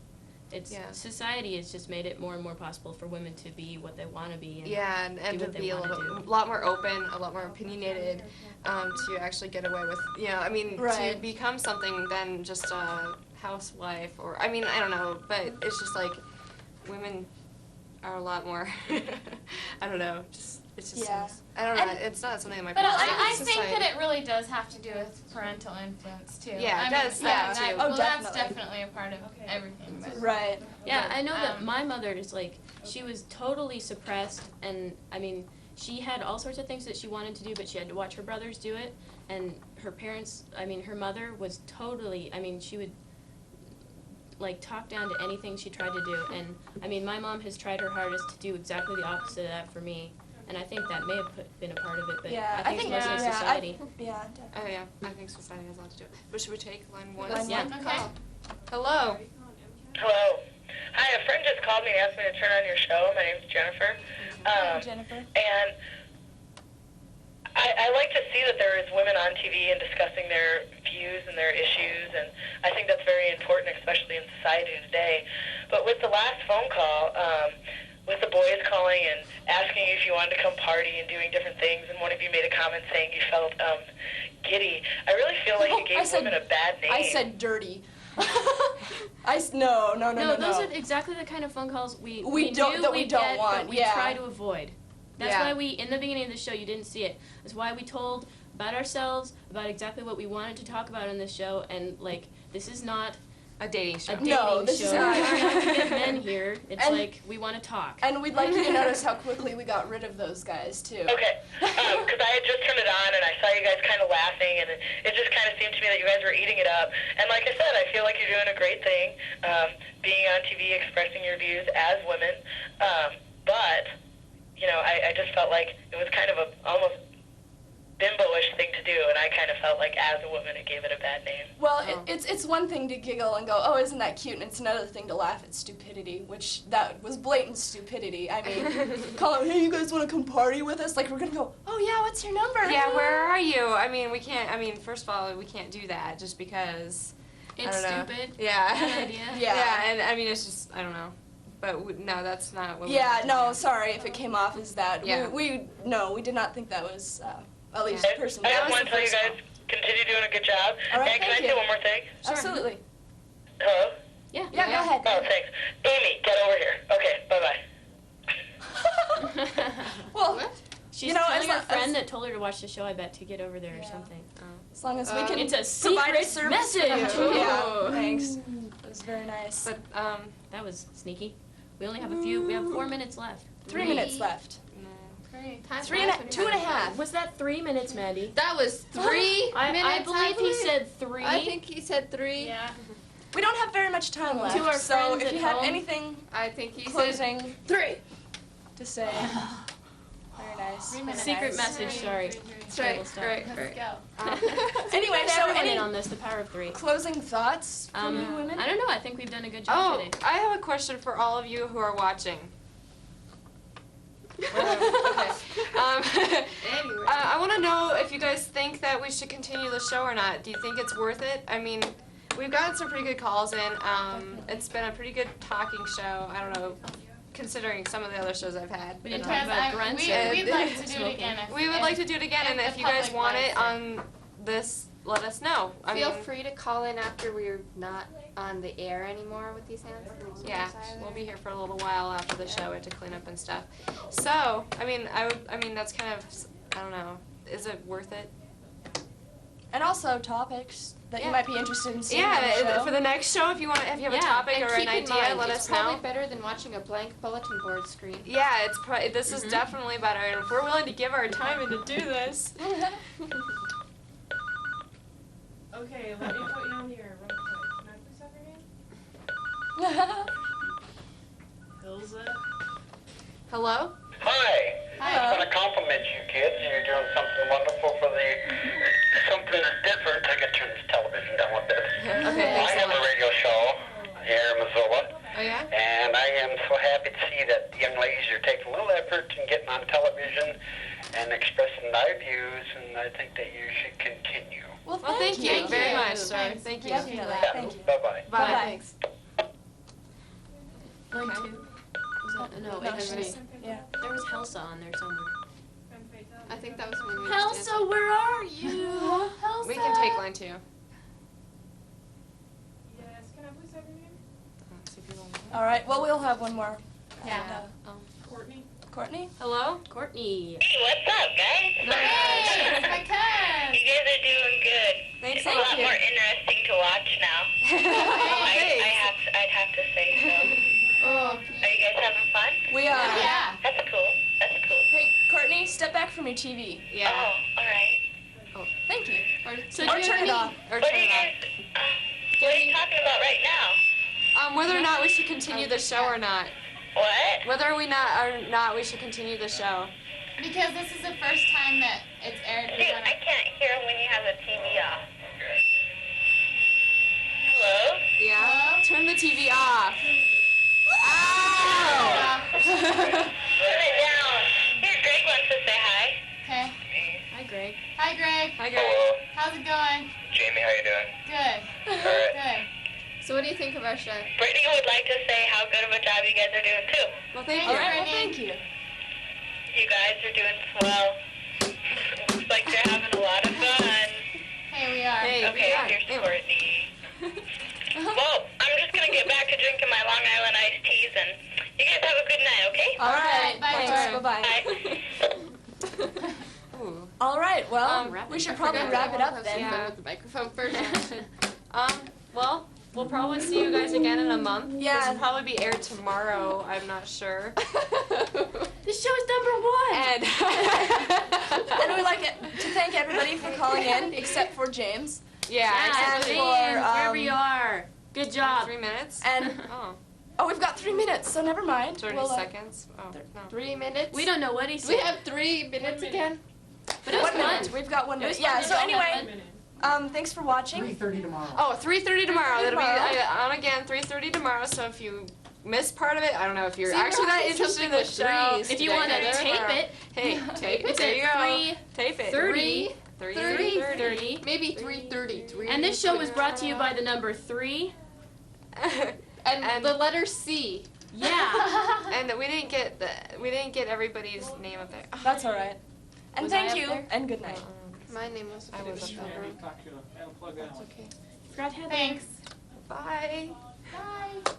it's Yeah. society has just made it more and more possible for women to be what they want to be. And Yeah, and do to what they be a wanna little, do. lot more open, a lot more opinionated, to actually get away with, you know, I mean, to Right. become something than just a housewife or, I mean, I don't know, but it's just like women are a lot more, I don't know, it's just, Yeah. I don't know, And- it's not something that my But parents did, I it's think society. that it really does have to do with parental influence too. Yeah, it I does mean, that that- too. Well, Oh, that's definitely. definitely a part of everything. But Right. Yeah, I know that Um, my mother is like, she was totally suppressed, and I mean, she had all sorts of things that she wanted to do, but she had to watch her brothers do it, and her parents, I mean, her mother was totally, I mean, she would like talk down to anything she tried to do, and I mean, my mom has tried her hardest to do exactly the opposite of that for me, and I think that may have been a part of it, but Yeah, I think it's mostly yeah, society. Yeah, Oh yeah, I think society has a lot to do with it. But should we take line 1? Line Yeah. one. Okay. Hello. Hello. Hi, a friend just called me and asked me to turn on your show. My name's Jennifer. Jennifer. And I like to see that there is women on TV and discussing their views and their issues, and I think that's very important, especially in society today. But with the last phone call, with the boys calling and asking if you wanted to come party and doing different things, and one of you made a comment saying you felt giddy, I really feel like you I gave said- women a bad name. I said dirty. No. No, those are exactly the kind of phone calls we don't- knew that we we'd don't get, want, but we yeah. try to avoid. That's Yeah. why we, in the beginning of the show, you didn't see it. That's why we told about ourselves, about exactly what we wanted to talk about in this show, and like, this is not A dating show. a dating No, this show. is We're not. not to get men here. It's And- like, we want to talk. And we'd like you to notice how quickly we got rid of those guys too. Okay, because I had just turned it on and I saw you guys kind of laughing, and it just kind of seemed to me that you guys were eating it up. And like I said, I feel like you're doing a great thing, being on TV, expressing your views as women. But, you know, I just felt like it was kind of a almost bimbo-ish thing to do, and I kind of felt like as a woman it gave it a bad name. Well, Oh. it's one thing to giggle and go, oh, isn't that cute? And it's another thing to laugh at stupidity, which that was blatant stupidity. I mean, call them, hey, you guys want to come party with us? Like, we're going to go, oh, yeah, what's your number? Yeah, where are you? I mean, we can't, I mean, first of all, we can't do that just because, I It's don't know. stupid. Yeah. Bad idea. Yeah. and I mean, it's just, I don't know. But no, that's not what Yeah, we no, sorry if it came off as that. Yeah. We did not think that was, at least Yeah. personally. I That just was want the to tell you first guys, continue doing a good job. All right, and can I thank say you. one more thing? Sure. Absolutely. Hello? Yeah. Yeah, Yeah. go ahead. Oh, thanks. Amy, get over here. Okay, bye-bye. Well, She's You know, telling as her lo- friend as- that told her to watch the show, I bet, to get over there or Yeah. something. as long as we can It's a provide a secret service for message. you. Yeah, Ooh. thanks. That was very nice. But, That was sneaky. We only have we have 4 minutes left. 3 minutes left. no. Great. Time Three and a, 2.5. Was that 3 minutes, Mandy? That was 3 I minutes. believe he said 3. I think he said 3. Yeah. We don't have very much time left. To our so friends if at you have home. anything I think he said closing 3. to say, very nice. 3 minutes. Secret message, sorry. That's right. Terrible stuff. Right. Let's Right. go. Anyway, Let so everyone any in on this, the power of 3. closing thoughts from you women? I don't know. I think we've done a good job Oh, today. I have a question for all of you who are watching. Anyway. I want to know if you guys think that we should continue the show or not. Do you think it's worth it? I mean, we've gotten some pretty good calls in. It's been a pretty good talking show. I don't know, considering some of the other shows I've had. We didn't But, talk about grunts or we'd like to do smoking. it again. we would like to do it again, and if you guys public want it likes on this, let us know. I Feel mean, free to call in after we're not on the air anymore with these hands. yeah, we'll be here for a little while after the show to clean up and stuff. So, I mean, that's kind of I don't know. Is it worth it? And also topics that you might be interested in seeing on the Yeah, show. for the next show, if you have a topic and or an keep in idea, mind, let it's us know. probably better than watching a blank bulletin board screen. Yeah, this is definitely better, and if we're willing to give our time and to do this. Okay, let me put you on the air real quick. Can I please have your name? Hilza. Hello? Hi. Hi. I want to compliment you kids. You're doing something wonderful for something that's different. I got to turn this television down with this. Okay, I thanks a have a lot. radio show here in Missoula. Oh, yeah? And I am so happy to see that young ladies are taking a little effort in getting on television and expressing their views, and I think that you should continue. Well, Well, thank you very much, sir. Thanks. Thank you. Definitely. Thank you. Bye-bye. Bye. Bye-bye. Thanks. Line 2. Was that, no, No, it she's- was, Yeah. there was Helsa on there somewhere. I think that was when we just Helsa, where are you? Helsa. We can take line 2. Yes, can I please have your name? Let's see if you want to- All right. Well, we'll have one more. Yeah. Courtney. Courtney? Hello? Courtney. Hey, what's up, guys? Hey, it's my cousin. You guys are doing good. Thanks. It's a lot more interesting to watch now. I'd have to say so. Oh. Are you guys having fun? We are. Yeah. That's cool. That's cool. Hey, Courtney, step back from your TV. Yeah. Oh, all right. Thank you. So Or turn it off. Or What turn are you it guys? What are you talking about right now? off. Whether or not we should continue the show or not. What? Whether we not we should continue the show. Because this is the first time that it's aired. Dude, I can't hear when you have the TV off. Hello? Yeah? Hello? Turn the TV off. Ow! Put it down. Here, Greg wants to say hi. Okay. Hi, Greg. Hi, Greg. Hi, Greg. Hello. How's it going? Jamie, how you doing? Good. All right. Good. So what do you think of our show? Brittany would like to say how good of a job you guys are doing, too. Well, thank All you. right. Well, thank you. You guys are doing swell. Looks like you're having a lot of fun. Hey, we are. Hey, Okay, we are. here's Anyway. Courtney. Well, I'm just going to get back to drinking my Long Island iced teas, and you guys have a good night, okay? All right. Bye, Thanks. Courtney. Bye-bye. Bye. Ooh. All right. Well, wrap we it. should I probably forgot wrap that it up one then. Yeah. With the microphone first. Well, we'll probably see you guys again in a month. Yeah. This will probably be aired tomorrow. I'm not sure. This show is #1. And And we'd like to thank everybody for calling in, except for James. yeah, And except for, wherever you are. Good job. 3 minutes. And Oh, we've got 3 minutes, so never mind. 30 We'll, seconds. Oh, no. 3 minutes? We don't know what he Do we said. have 3 minutes again? But it was 1 minute. fun. We've got 1 It was minute. Yeah. fun. So It was anyway, fun. thanks for watching. 3:30 tomorrow. Oh, 3:30 tomorrow. That'll be tomorrow. on again 3:30 tomorrow. So if you missed part of it, I don't know if you're See, we're actually that watching interested in something the with show. threes If you today. want to Yeah, tape tomorrow. it, Hey, tape it. it's There you at go. Tape it. 3:30. 3:30. Maybe 3:33. And this show was brought to you by the number 3. And the letter C. Yeah. And we didn't get everybody's name up there. That's all right. And Was I thank up you, there? and good night. My name was. I was up there. Talk to you. I'll plug that one. Okay. Forgot to have Thanks. Bye. Bye.